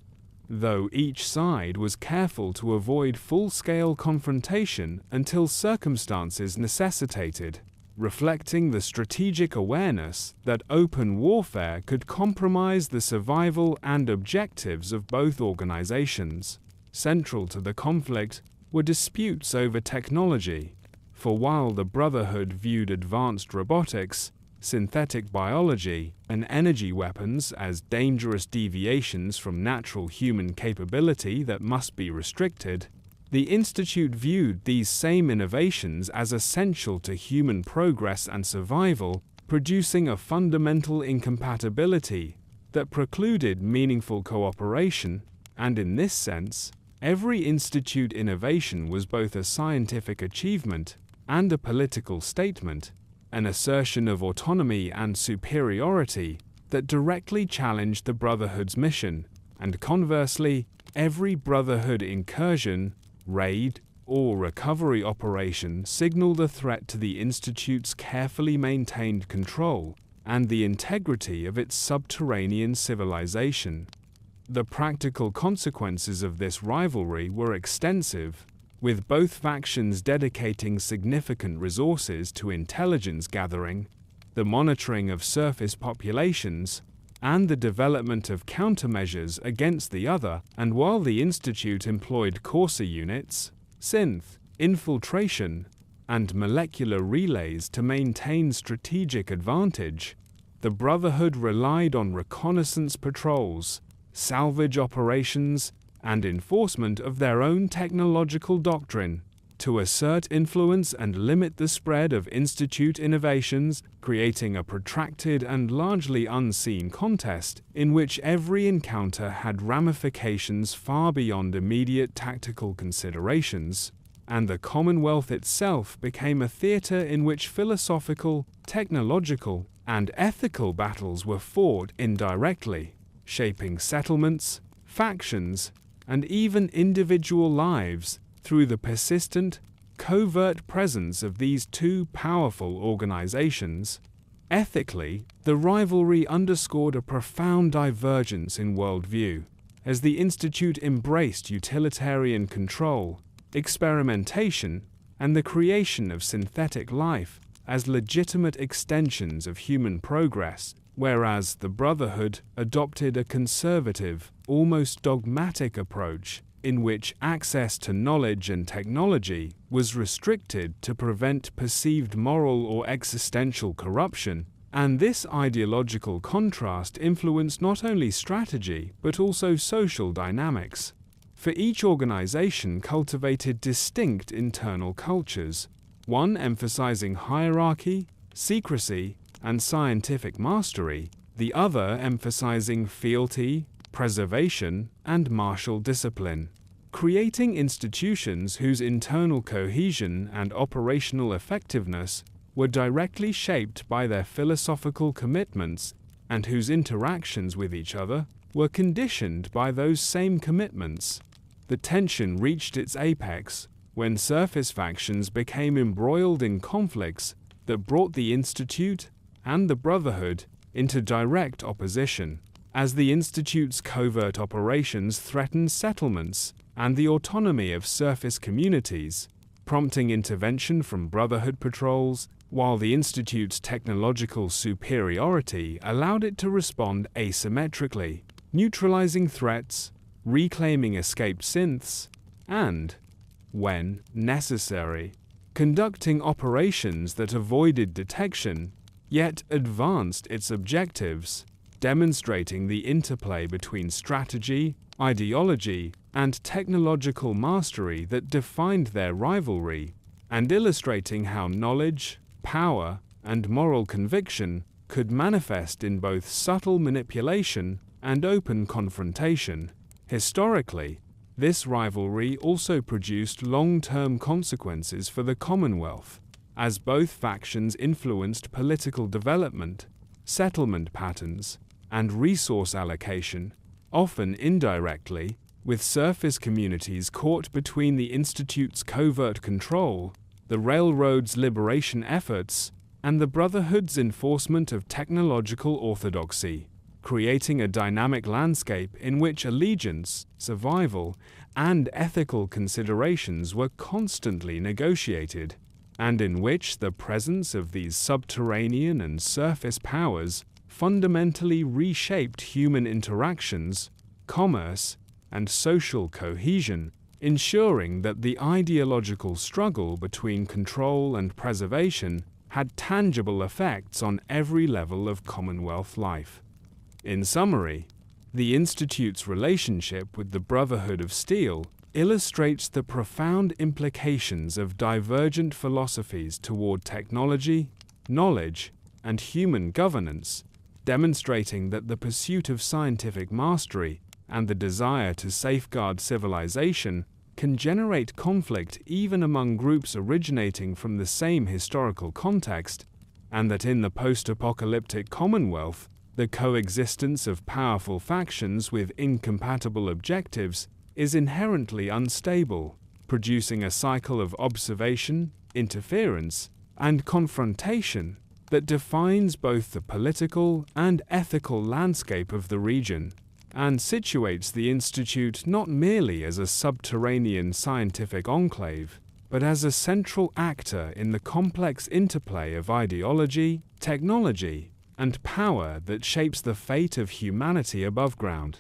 though each side was careful to avoid full-scale confrontation until circumstances necessitated, reflecting the strategic awareness that open warfare could compromise the survival and objectives of both organizations. Central to the conflict were disputes over technology, for while the Brotherhood viewed advanced robotics, synthetic biology, and energy weapons as dangerous deviations from natural human capability that must be restricted, the Institute viewed these same innovations as essential to human progress and survival, producing a fundamental incompatibility that precluded meaningful cooperation, and in this sense, every Institute innovation was both a scientific achievement and a political statement, an assertion of autonomy and superiority that directly challenged the Brotherhood's mission, and conversely, every Brotherhood incursion, raid, or recovery operation signaled a threat to the Institute's carefully maintained control and the integrity of its subterranean civilization. The practical consequences of this rivalry were extensive, with both factions dedicating significant resources to intelligence gathering, the monitoring of surface populations, and the development of countermeasures against the other. And while the Institute employed coarser units, synth, infiltration, and molecular relays to maintain strategic advantage, the Brotherhood relied on reconnaissance patrols, salvage operations, and enforcement of their own technological doctrine to assert influence and limit the spread of Institute innovations, creating a protracted and largely unseen contest in which every encounter had ramifications far beyond immediate tactical considerations, and the Commonwealth itself became a theater in which philosophical, technological, and ethical battles were fought indirectly, shaping settlements, factions, and even individual lives through the persistent, covert presence of these two powerful organizations. Ethically, the rivalry underscored a profound divergence in worldview, as the Institute embraced utilitarian control, experimentation, and the creation of synthetic life as legitimate extensions of human progress, whereas the Brotherhood adopted a conservative, almost dogmatic approach in which access to knowledge and technology was restricted to prevent perceived moral or existential corruption. And this ideological contrast influenced not only strategy but also social dynamics. For each organization cultivated distinct internal cultures, one emphasizing hierarchy, secrecy, and scientific mastery, the other emphasizing fealty, preservation, and martial discipline, creating institutions whose internal cohesion and operational effectiveness were directly shaped by their philosophical commitments and whose interactions with each other were conditioned by those same commitments. The tension reached its apex when surface factions became embroiled in conflicts that brought the Institute and the Brotherhood into direct opposition, as the Institute's covert operations threatened settlements and the autonomy of surface communities, prompting intervention from Brotherhood patrols, while the Institute's technological superiority allowed it to respond asymmetrically, neutralizing threats, reclaiming escaped synths, and, when necessary, conducting operations that avoided detection, yet advanced its objectives, demonstrating the interplay between strategy, ideology, and technological mastery that defined their rivalry, and illustrating how knowledge, power, and moral conviction could manifest in both subtle manipulation and open confrontation. Historically, this rivalry also produced long-term consequences for the Commonwealth, as both factions influenced political development, settlement patterns, and resource allocation, often indirectly, with surface communities caught between the Institute's covert control, the Railroad's liberation efforts, and the Brotherhood's enforcement of technological orthodoxy, creating a dynamic landscape in which allegiance, survival, and ethical considerations were constantly negotiated, and in which the presence of these subterranean and surface powers fundamentally reshaped human interactions, commerce, and social cohesion, ensuring that the ideological struggle between control and preservation had tangible effects on every level of Commonwealth life. In summary, the Institute's relationship with the Brotherhood of Steel illustrates the profound implications of divergent philosophies toward technology, knowledge, and human governance, demonstrating that the pursuit of scientific mastery and the desire to safeguard civilization can generate conflict even among groups originating from the same historical context, and that in the post-apocalyptic Commonwealth, the coexistence of powerful factions with incompatible objectives is inherently unstable, producing a cycle of observation, interference, and confrontation that defines both the political and ethical landscape of the region, and situates the Institute not merely as a subterranean scientific enclave, but as a central actor in the complex interplay of ideology, technology, and power that shapes the fate of humanity above ground.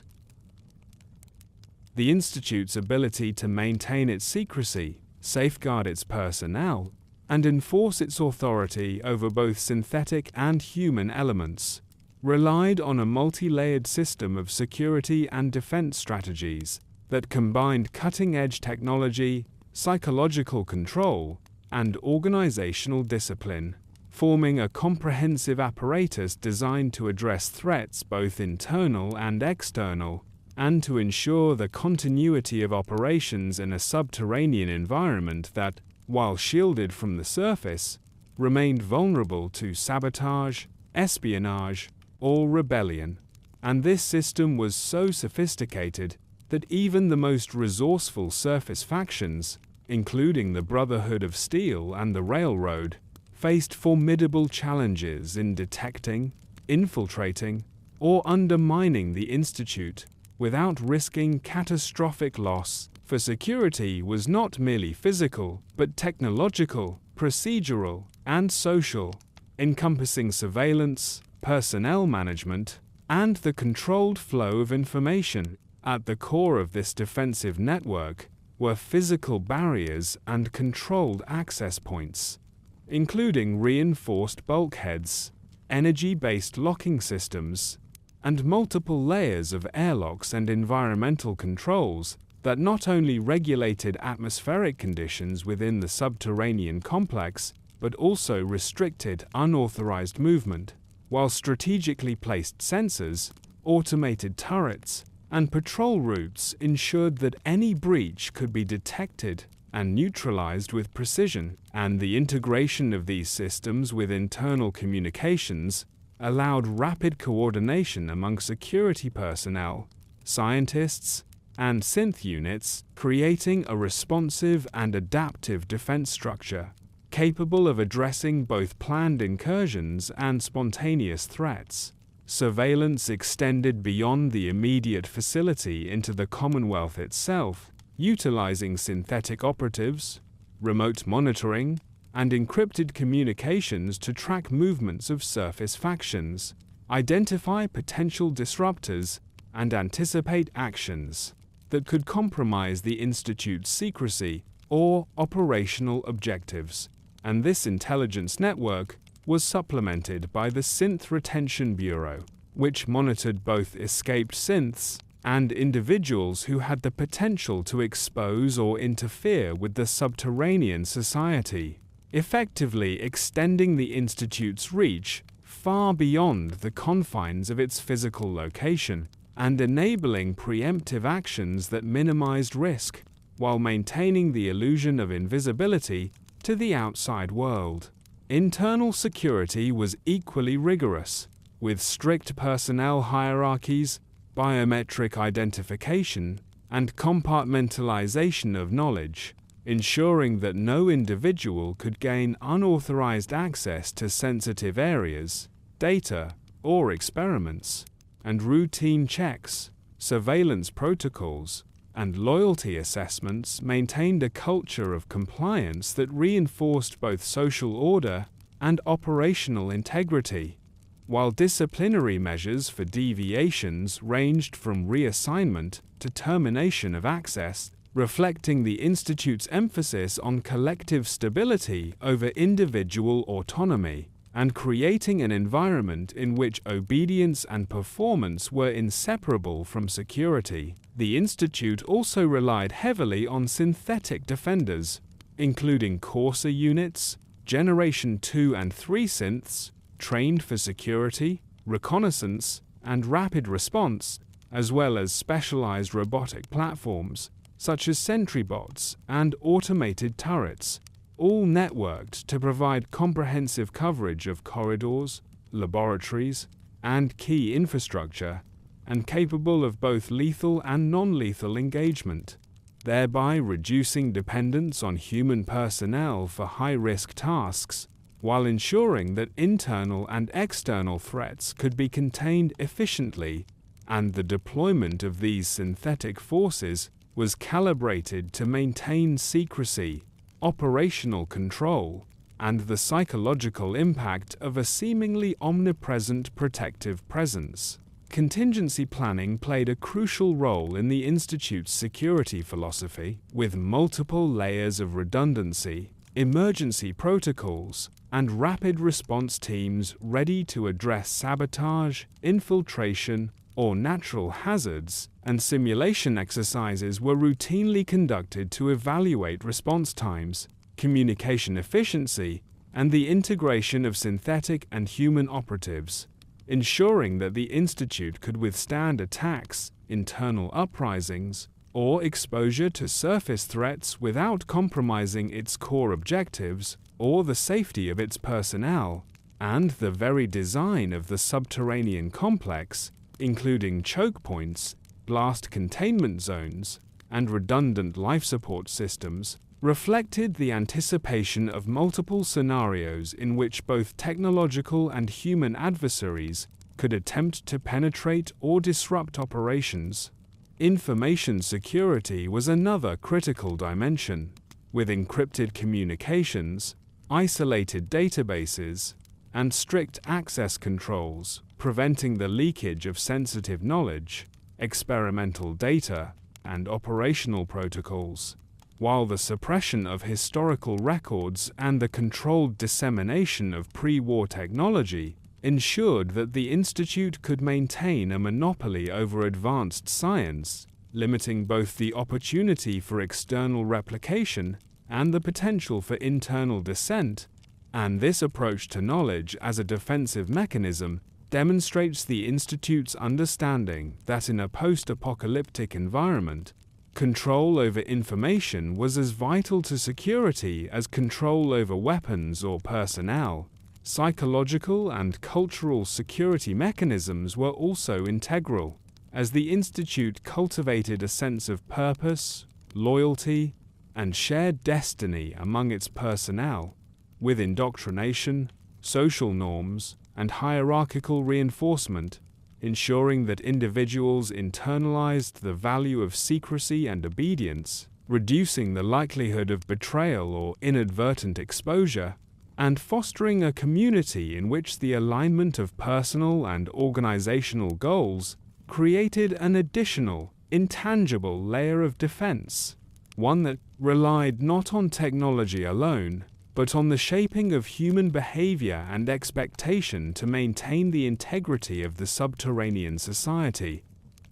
The Institute's ability to maintain its secrecy, safeguard its personnel, and enforce its authority over both synthetic and human elements relied on a multi-layered system of security and defense strategies that combined cutting-edge technology, psychological control, and organizational discipline, forming a comprehensive apparatus designed to address threats both internal and external, and to ensure the continuity of operations in a subterranean environment that, while shielded from the surface, remained vulnerable to sabotage, espionage, or rebellion. And this system was so sophisticated that even the most resourceful surface factions, including the Brotherhood of Steel and the Railroad, faced formidable challenges in detecting, infiltrating, or undermining the Institute without risking catastrophic loss, for security was not merely physical, but technological, procedural, and social, encompassing surveillance, personnel management, and the controlled flow of information. At the core of this defensive network were physical barriers and controlled access points, including reinforced bulkheads, energy-based locking systems, and multiple layers of airlocks and environmental controls that not only regulated atmospheric conditions within the subterranean complex, but also restricted unauthorized movement, while strategically placed sensors, automated turrets, and patrol routes ensured that any breach could be detected and neutralized with precision, and the integration of these systems with internal communications allowed rapid coordination among security personnel, scientists, and synth units, creating a responsive and adaptive defense structure, capable of addressing both planned incursions and spontaneous threats. Surveillance extended beyond the immediate facility into the Commonwealth itself, utilizing synthetic operatives, remote monitoring, and encrypted communications to track movements of surface factions, identify potential disruptors, and anticipate actions that could compromise the Institute's secrecy or operational objectives. And this intelligence network was supplemented by the Synth Retention Bureau, which monitored both escaped synths and individuals who had the potential to expose or interfere with the subterranean society, effectively extending the Institute's reach far beyond the confines of its physical location and enabling preemptive actions that minimized risk, while maintaining the illusion of invisibility to the outside world. Internal security was equally rigorous, with strict personnel hierarchies, biometric identification, and compartmentalization of knowledge, ensuring that no individual could gain unauthorized access to sensitive areas, data, or experiments, and routine checks, surveillance protocols, and loyalty assessments maintained a culture of compliance that reinforced both social order and operational integrity, while disciplinary measures for deviations ranged from reassignment to termination of access, reflecting the Institute's emphasis on collective stability over individual autonomy, and creating an environment in which obedience and performance were inseparable from security. The Institute also relied heavily on synthetic defenders, including Corsa units, Generation 2 and 3 synths, trained for security, reconnaissance, and rapid response, as well as specialized robotic platforms, such as sentry bots and automated turrets, all networked to provide comprehensive coverage of corridors, laboratories, and key infrastructure, and capable of both lethal and non-lethal engagement, thereby reducing dependence on human personnel for high-risk tasks, while ensuring that internal and external threats could be contained efficiently, and the deployment of these synthetic forces was calibrated to maintain secrecy, operational control, and the psychological impact of a seemingly omnipresent protective presence. Contingency planning played a crucial role in the Institute's security philosophy, with multiple layers of redundancy, emergency protocols, and rapid response teams ready to address sabotage, infiltration, or natural hazards, and simulation exercises were routinely conducted to evaluate response times, communication efficiency, and the integration of synthetic and human operatives, ensuring that the Institute could withstand attacks, internal uprisings, or exposure to surface threats without compromising its core objectives or the safety of its personnel. And the very design of the subterranean complex, including choke points, blast containment zones, and redundant life support systems, reflected the anticipation of multiple scenarios in which both technological and human adversaries could attempt to penetrate or disrupt operations. Information security was another critical dimension, with encrypted communications, isolated databases, and strict access controls, preventing the leakage of sensitive knowledge, experimental data, and operational protocols, while the suppression of historical records and the controlled dissemination of pre-war technology ensured that the Institute could maintain a monopoly over advanced science, limiting both the opportunity for external replication and the potential for internal dissent, and this approach to knowledge as a defensive mechanism demonstrates the Institute's understanding that in a post-apocalyptic environment, control over information was as vital to security as control over weapons or personnel. Psychological and cultural security mechanisms were also integral, as the Institute cultivated a sense of purpose, loyalty, and shared destiny among its personnel, with indoctrination, social norms, and hierarchical reinforcement, ensuring that individuals internalized the value of secrecy and obedience, reducing the likelihood of betrayal or inadvertent exposure, and fostering a community in which the alignment of personal and organizational goals created an additional, intangible layer of defense, one that relied not on technology alone, but on the shaping of human behavior and expectation to maintain the integrity of the subterranean society.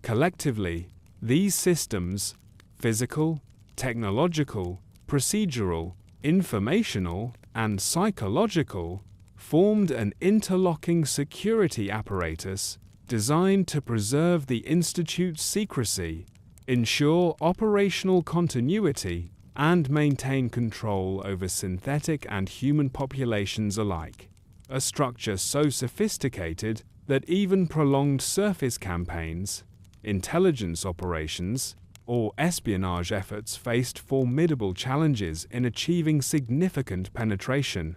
Collectively, these systems, physical, technological, procedural, informational, and psychological, formed an interlocking security apparatus designed to preserve the Institute's secrecy, ensure operational continuity, and maintain control over synthetic and human populations alike. A structure so sophisticated that even prolonged surface campaigns, intelligence operations, or espionage efforts faced formidable challenges in achieving significant penetration,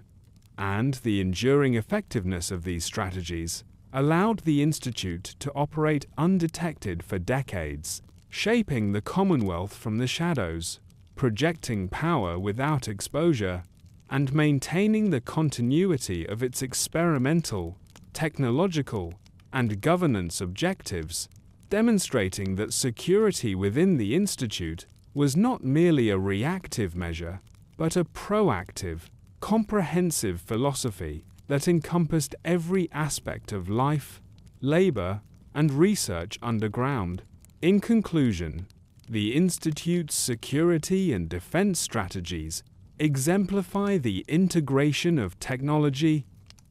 and the enduring effectiveness of these strategies allowed the Institute to operate undetected for decades, shaping the Commonwealth from the shadows, projecting power without exposure, and maintaining the continuity of its experimental, technological, and governance objectives, demonstrating that security within the Institute was not merely a reactive measure, but a proactive, comprehensive philosophy that encompassed every aspect of life, labor, and research underground. In conclusion, the Institute's security and defense strategies exemplify the integration of technology,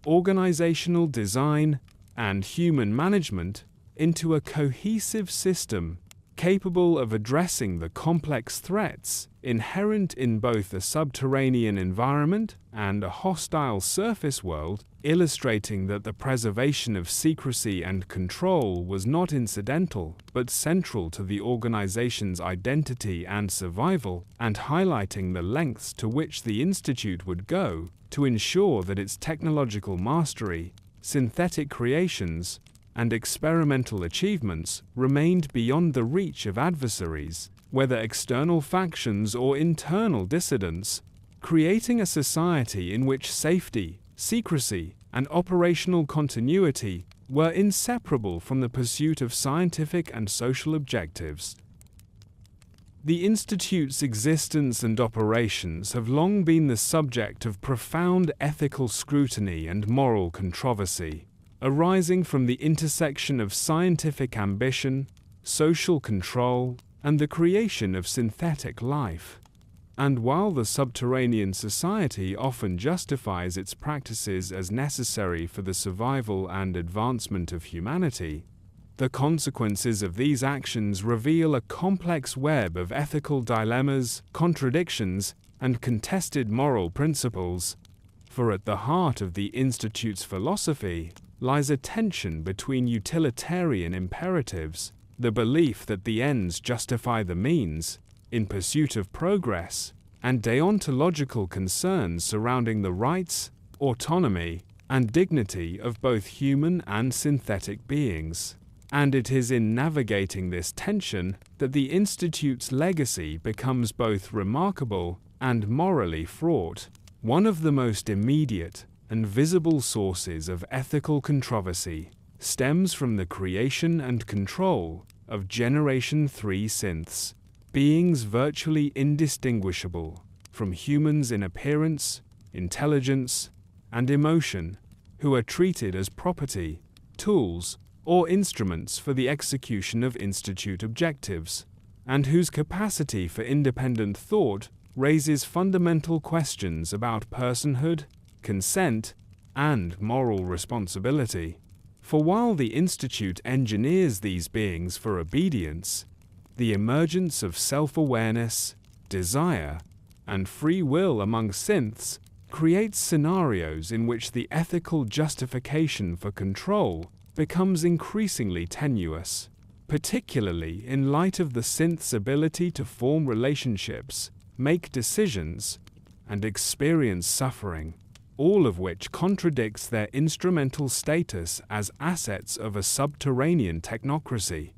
organizational design, and human management into a cohesive system capable of addressing the complex threats inherent in both a subterranean environment and a hostile surface world, illustrating that the preservation of secrecy and control was not incidental but central to the organization's identity and survival, and highlighting the lengths to which the Institute would go to ensure that its technological mastery, synthetic creations, and experimental achievements remained beyond the reach of adversaries, whether external factions or internal dissidents, creating a society in which safety, secrecy, and operational continuity were inseparable from the pursuit of scientific and social objectives. The Institute's existence and operations have long been the subject of profound ethical scrutiny and moral controversy, arising from the intersection of scientific ambition, social control, and the creation of synthetic life. And while the subterranean society often justifies its practices as necessary for the survival and advancement of humanity, the consequences of these actions reveal a complex web of ethical dilemmas, contradictions, and contested moral principles. For at the heart of the Institute's philosophy lies a tension between utilitarian imperatives, the belief that the ends justify the means, in pursuit of progress, and deontological concerns surrounding the rights, autonomy, and dignity of both human and synthetic beings. And it is in navigating this tension that the Institute's legacy becomes both remarkable and morally fraught. One of the most immediate and visible sources of ethical controversy stems from the creation and control of Generation 3 synths, beings virtually indistinguishable from humans in appearance, intelligence, and emotion, who are treated as property, tools, or instruments for the execution of Institute objectives. and whose capacity for independent thought raises fundamental questions about personhood, consent, and moral responsibility. For while the Institute engineers these beings for obedience, the emergence of self-awareness, desire, and free will among synths creates scenarios in which the ethical justification for control becomes increasingly tenuous, particularly in light of the synth's ability to form relationships, make decisions, and experience suffering, all of which contradicts their instrumental status as assets of a subterranean technocracy.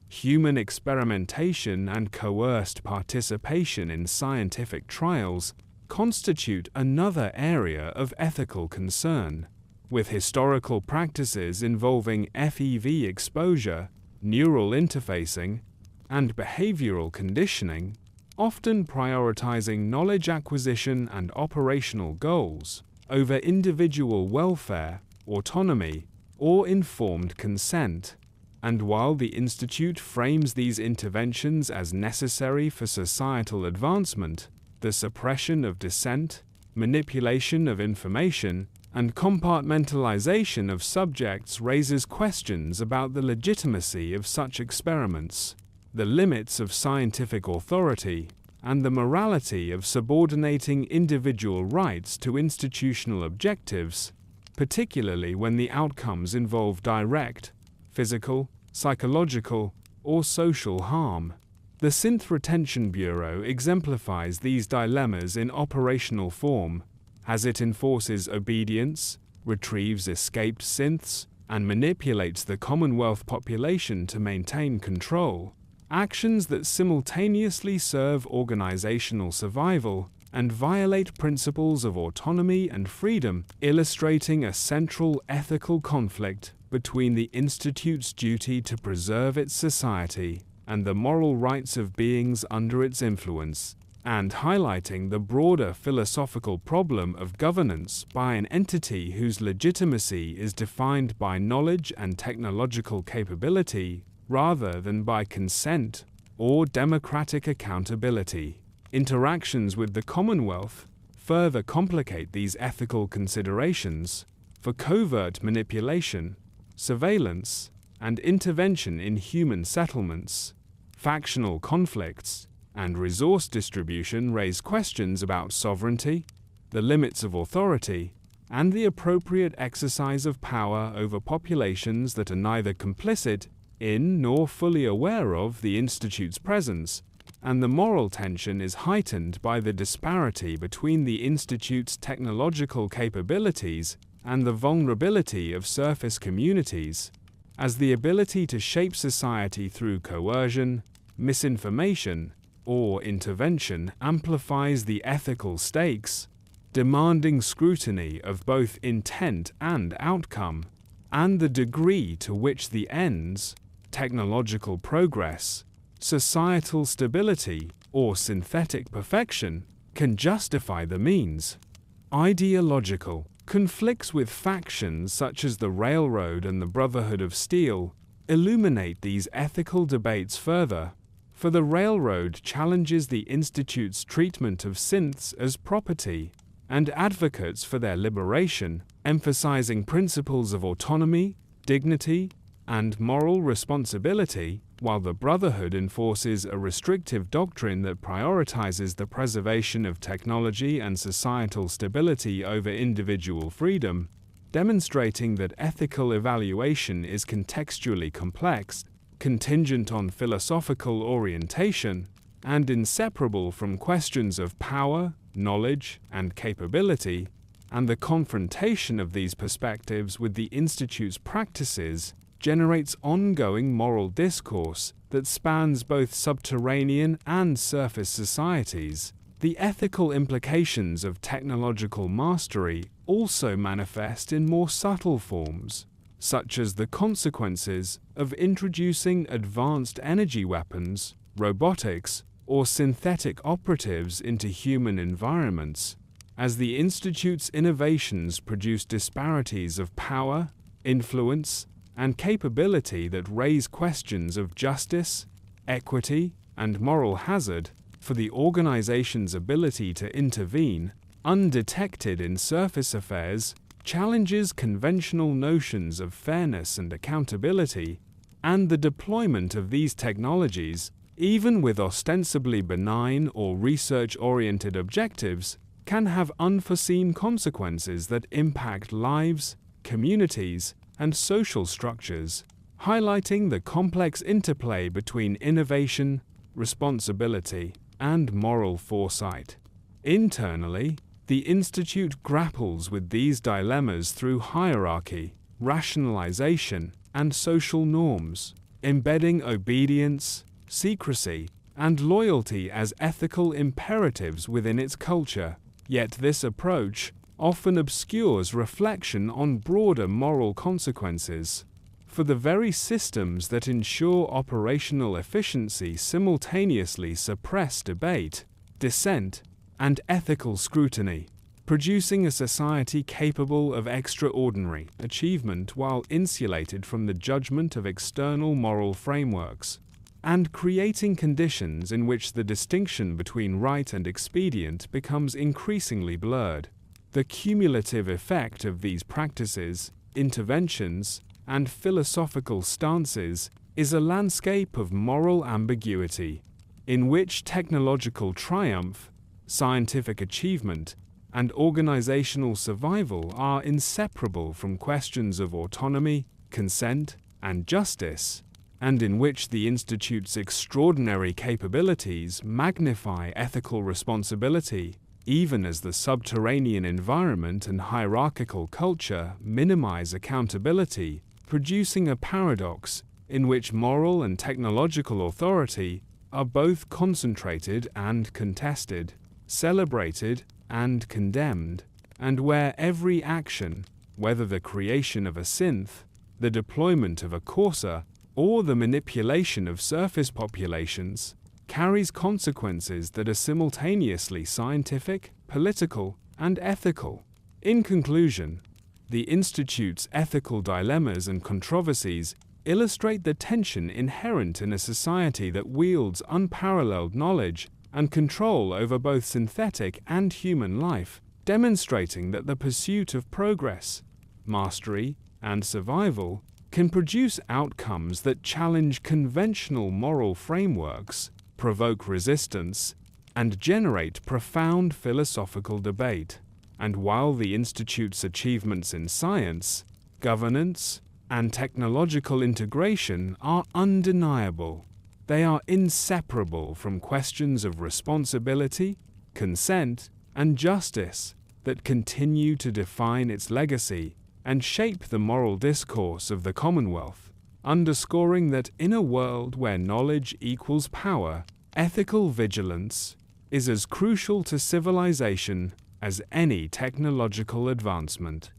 Human experimentation and coerced participation in scientific trials constitute another area of ethical concern, with historical practices involving FEV exposure, neural interfacing, and behavioral conditioning, often prioritizing knowledge acquisition and operational goals over individual welfare, autonomy, or informed consent. And while the Institute frames these interventions as necessary for societal advancement, the suppression of dissent, manipulation of information, and compartmentalization of subjects raises questions about the legitimacy of such experiments, the limits of scientific authority, and the morality of subordinating individual rights to institutional objectives, particularly when the outcomes involve direct, physical, psychological, or social harm. The Synth Retention Bureau exemplifies these dilemmas in operational form, as it enforces obedience, retrieves escaped synths, and manipulates the Commonwealth population to maintain control, actions that simultaneously serve organizational survival and violate principles of autonomy and freedom, illustrating a central ethical conflict between the Institute's duty to preserve its society and the moral rights of beings under its influence, and highlighting the broader philosophical problem of governance by an entity whose legitimacy is defined by knowledge and technological capability rather than by consent or democratic accountability. Interactions with the Commonwealth further complicate these ethical considerations, for covert manipulation, surveillance, and intervention in human settlements, factional conflicts, and resource distribution raise questions about sovereignty, the limits of authority, and the appropriate exercise of power over populations that are neither complicit in nor fully aware of the Institute's presence, and the moral tension is heightened by the disparity between the Institute's technological capabilities and the vulnerability of surface communities, as the ability to shape society through coercion, misinformation, or intervention amplifies the ethical stakes, demanding scrutiny of both intent and outcome, and the degree to which the ends, technological progress, societal stability, or synthetic perfection, can justify the means. Ideological conflicts with factions such as the Railroad and the Brotherhood of Steel illuminate these ethical debates further, for the Railroad challenges the Institute's treatment of synths as property and advocates for their liberation, emphasizing principles of autonomy, dignity, and moral responsibility, while the Brotherhood enforces a restrictive doctrine that prioritizes the preservation of technology and societal stability over individual freedom, demonstrating that ethical evaluation is contextually complex, contingent on philosophical orientation, and inseparable from questions of power, knowledge, and capability, and the confrontation of these perspectives with the Institute's practices generates ongoing moral discourse that spans both subterranean and surface societies. The ethical implications of technological mastery also manifest in more subtle forms, such as the consequences of introducing advanced energy weapons, robotics, or synthetic operatives into human environments, as the Institute's innovations produce disparities of power, influence, and capability that raise questions of justice, equity, and moral hazard, for the organization's ability to intervene, undetected in surface affairs, challenges conventional notions of fairness and accountability, and the deployment of these technologies, even with ostensibly benign or research-oriented objectives, can have unforeseen consequences that impact lives, communities, and social structures, highlighting the complex interplay between innovation, responsibility, and moral foresight. Internally, the Institute grapples with these dilemmas through hierarchy, rationalization, and social norms, embedding obedience, secrecy, and loyalty as ethical imperatives within its culture. Yet this approach often obscures reflection on broader moral consequences. For the very systems that ensure operational efficiency simultaneously suppress debate, dissent, and ethical scrutiny, producing a society capable of extraordinary achievement while insulated from the judgment of external moral frameworks, and creating conditions in which the distinction between right and expedient becomes increasingly blurred. The cumulative effect of these practices, interventions, and philosophical stances is a landscape of moral ambiguity, in which technological triumph, scientific achievement, and organizational survival are inseparable from questions of autonomy, consent, and justice, and in which the Institute's extraordinary capabilities magnify ethical responsibility, even as the subterranean environment and hierarchical culture minimize accountability, producing a paradox in which moral and technological authority are both concentrated and contested, celebrated and condemned, and where every action, whether the creation of a synth, the deployment of a cursor, or the manipulation of surface populations, carries consequences that are simultaneously scientific, political, and ethical. In conclusion, the Institute's ethical dilemmas and controversies illustrate the tension inherent in a society that wields unparalleled knowledge and control over both synthetic and human life, demonstrating that the pursuit of progress, mastery, and survival can produce outcomes that challenge conventional moral frameworks, provoke resistance, and generate profound philosophical debate. And while the Institute's achievements in science, governance, and technological integration are undeniable, they are inseparable from questions of responsibility, consent, and justice that continue to define its legacy and shape the moral discourse of the Commonwealth, underscoring that in a world where knowledge equals power, ethical vigilance is as crucial to civilization as any technological advancement.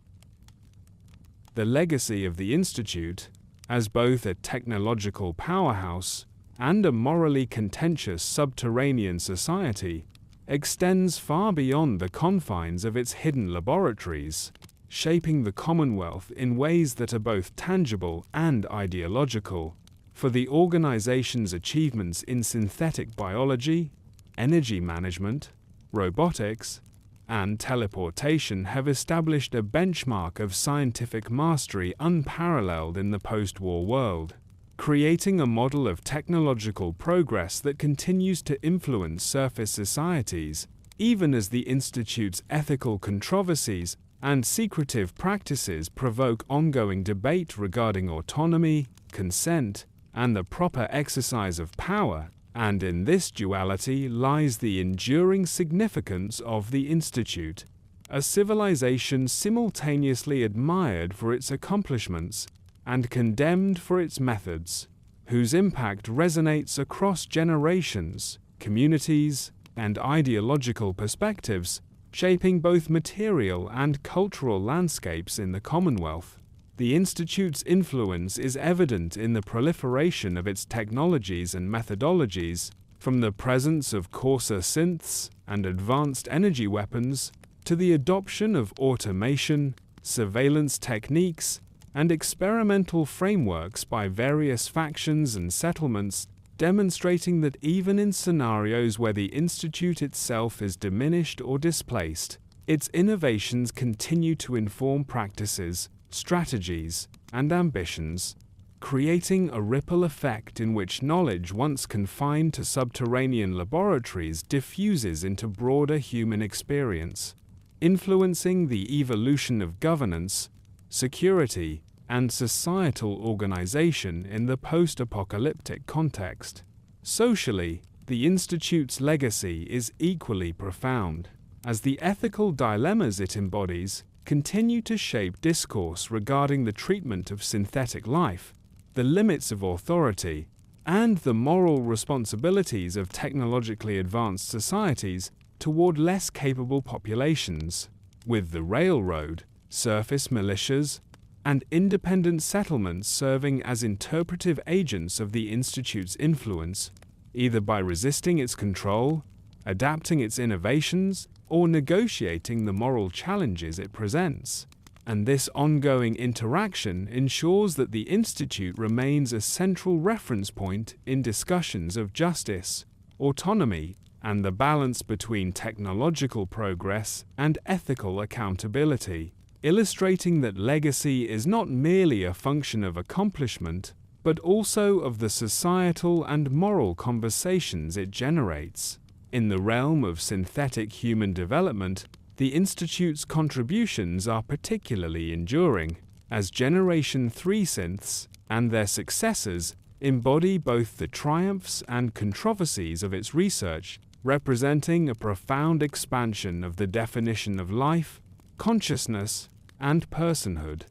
The legacy of the Institute, as both a technological powerhouse and a morally contentious subterranean society, extends far beyond the confines of its hidden laboratories, shaping the Commonwealth in ways that are both tangible and ideological. For the organization's achievements in synthetic biology, energy management, robotics, and teleportation have established a benchmark of scientific mastery unparalleled in the post-war world, creating a model of technological progress that continues to influence surface societies, even as the Institute's ethical controversies and secretive practices provoke ongoing debate regarding autonomy, consent, and the proper exercise of power. And in this duality lies the enduring significance of the Institute, a civilization simultaneously admired for its accomplishments and condemned for its methods, whose impact resonates across generations, communities, and ideological perspectives, shaping both material and cultural landscapes in the Commonwealth. The Institute's influence is evident in the proliferation of its technologies and methodologies, from the presence of coarser synths and advanced energy weapons to the adoption of automation, surveillance techniques, and experimental frameworks by various factions and settlements demonstrating that even in scenarios where the institute itself is diminished or displaced, its innovations continue to inform practices, strategies, and ambitions, creating a ripple effect in which knowledge once confined to subterranean laboratories diffuses into broader human experience, influencing the evolution of governance, security, and societal organization in the post-apocalyptic context. Socially, the Institute's legacy is equally profound, as the ethical dilemmas it embodies continue to shape discourse regarding the treatment of synthetic life, the limits of authority, and the moral responsibilities of technologically advanced societies toward less capable populations, with the railroad, surface militias, and independent settlements serving as interpretive agents of the Institute's influence, either by resisting its control, adapting its innovations, or negotiating the moral challenges it presents. And this ongoing interaction ensures that the Institute remains a central reference point in discussions of justice, autonomy, and the balance between technological progress and ethical accountability, illustrating that legacy is not merely a function of accomplishment, but also of the societal and moral conversations it generates. In the realm of synthetic human development, the Institute's contributions are particularly enduring, as Generation 3 synths and their successors embody both the triumphs and controversies of its research, representing a profound expansion of the definition of life, consciousness, and personhood,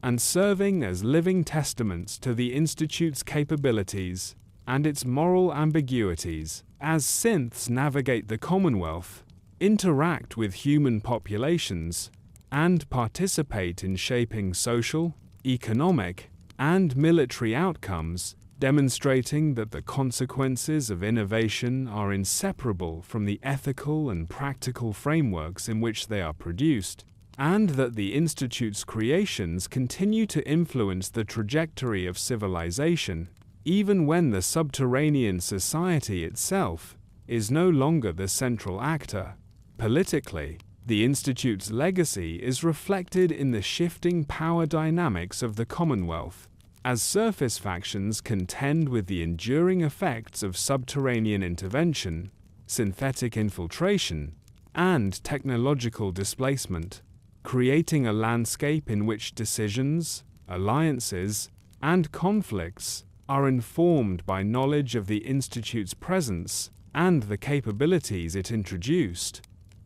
and serving as living testaments to the Institute's capabilities and its moral ambiguities. As synths navigate the Commonwealth, interact with human populations, and participate in shaping social, economic, and military outcomes, demonstrating that the consequences of innovation are inseparable from the ethical and practical frameworks in which they are produced, and that the Institute's creations continue to influence the trajectory of civilization, even when the subterranean society itself is no longer the central actor. Politically, the Institute's legacy is reflected in the shifting power dynamics of the Commonwealth, as surface factions contend with the enduring effects of subterranean intervention, synthetic infiltration, and technological displacement, creating a landscape in which decisions, alliances, and conflicts are informed by knowledge of the Institute's presence and the capabilities it introduced,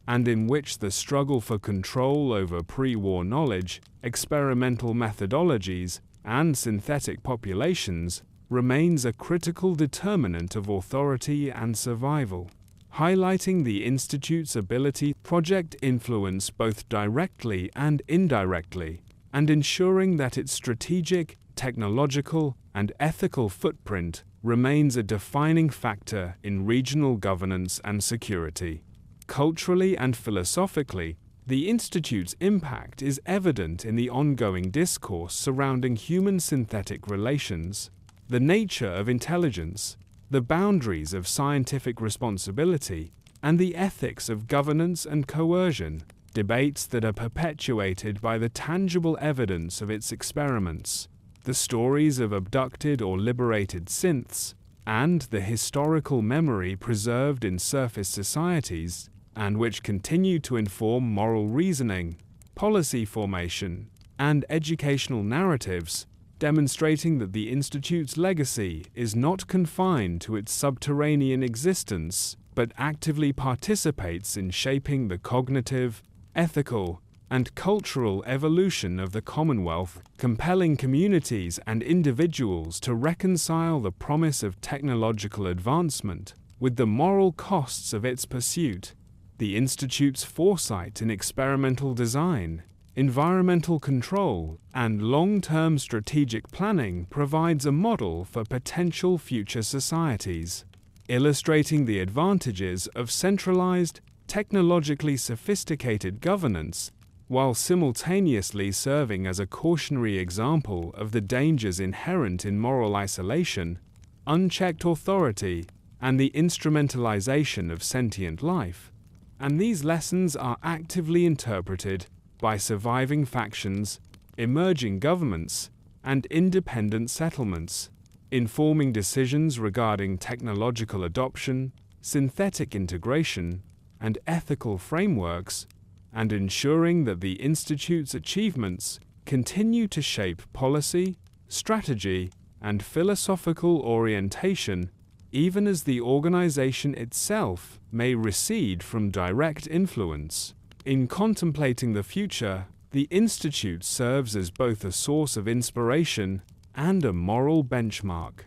and in which the struggle for control over pre-war knowledge, experimental methodologies, and synthetic populations remains a critical determinant of authority and survival, highlighting the Institute's ability to project influence both directly and indirectly, and ensuring that its strategic, technological, and ethical footprint remains a defining factor in regional governance and security. Culturally and philosophically, the Institute's impact is evident in the ongoing discourse surrounding human-synthetic relations, the nature of intelligence, the boundaries of scientific responsibility, and the ethics of governance and coercion, debates that are perpetuated by the tangible evidence of its experiments, the stories of abducted or liberated synths, and the historical memory preserved in surface societies, and which continue to inform moral reasoning, policy formation, and educational narratives, demonstrating that the Institute's legacy is not confined to its subterranean existence, but actively participates in shaping the cognitive, ethical, and cultural evolution of the Commonwealth, compelling communities and individuals to reconcile the promise of technological advancement with the moral costs of its pursuit. The Institute's foresight in experimental design, environmental control, and long-term strategic planning provides a model for potential future societies, illustrating the advantages of centralized, technologically sophisticated governance, while simultaneously serving as a cautionary example of the dangers inherent in moral isolation. unchecked authority, and the instrumentalization of sentient life. And these lessons are actively interpreted by surviving factions, emerging governments, and independent settlements, informing decisions regarding technological adoption, synthetic integration, and ethical frameworks, and ensuring that the Institute's achievements continue to shape policy, strategy, and philosophical orientation, even as the organization itself may recede from direct influence. In contemplating the future, the Institute serves as both a source of inspiration and a moral benchmark,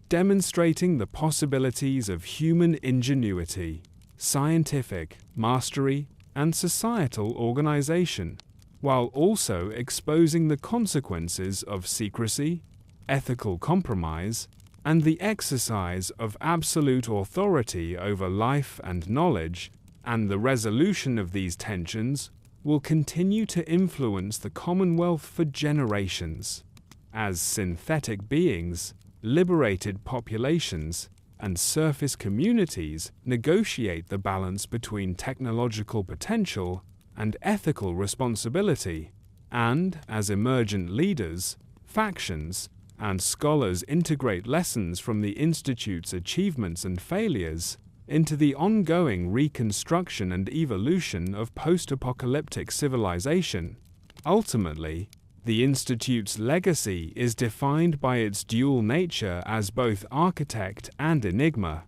demonstrating the possibilities of human ingenuity, scientific mastery, and societal organization, while also exposing the consequences of secrecy, ethical compromise, and the exercise of absolute authority over life and knowledge, and the resolution of these tensions will continue to influence the Commonwealth for generations. As synthetic beings, liberated populations, and surface communities negotiate the balance between technological potential and ethical responsibility, and as emergent leaders, factions, and scholars integrate lessons from the Institute's achievements and failures into the ongoing reconstruction and evolution of post-apocalyptic civilization. Ultimately, the Institute's legacy is defined by its dual nature as both architect and enigma,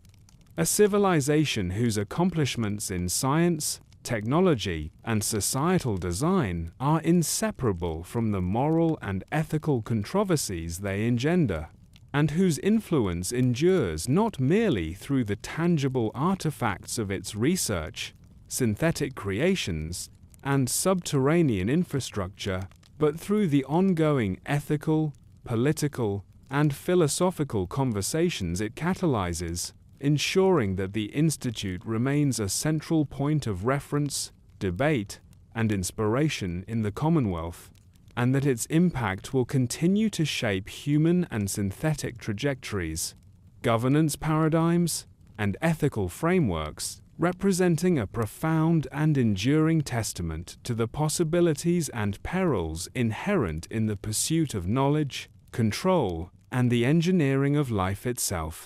a civilization whose accomplishments in science, technology, and societal design are inseparable from the moral and ethical controversies they engender, and whose influence endures not merely through the tangible artifacts of its research, synthetic creations, and subterranean infrastructure, but through the ongoing ethical, political, and philosophical conversations it catalyzes, ensuring that the Institute remains a central point of reference, debate, and inspiration in the Commonwealth, and that its impact will continue to shape human and synthetic trajectories, governance paradigms, and ethical frameworks, representing a profound and enduring testament to the possibilities and perils inherent in the pursuit of knowledge, control, and the engineering of life itself.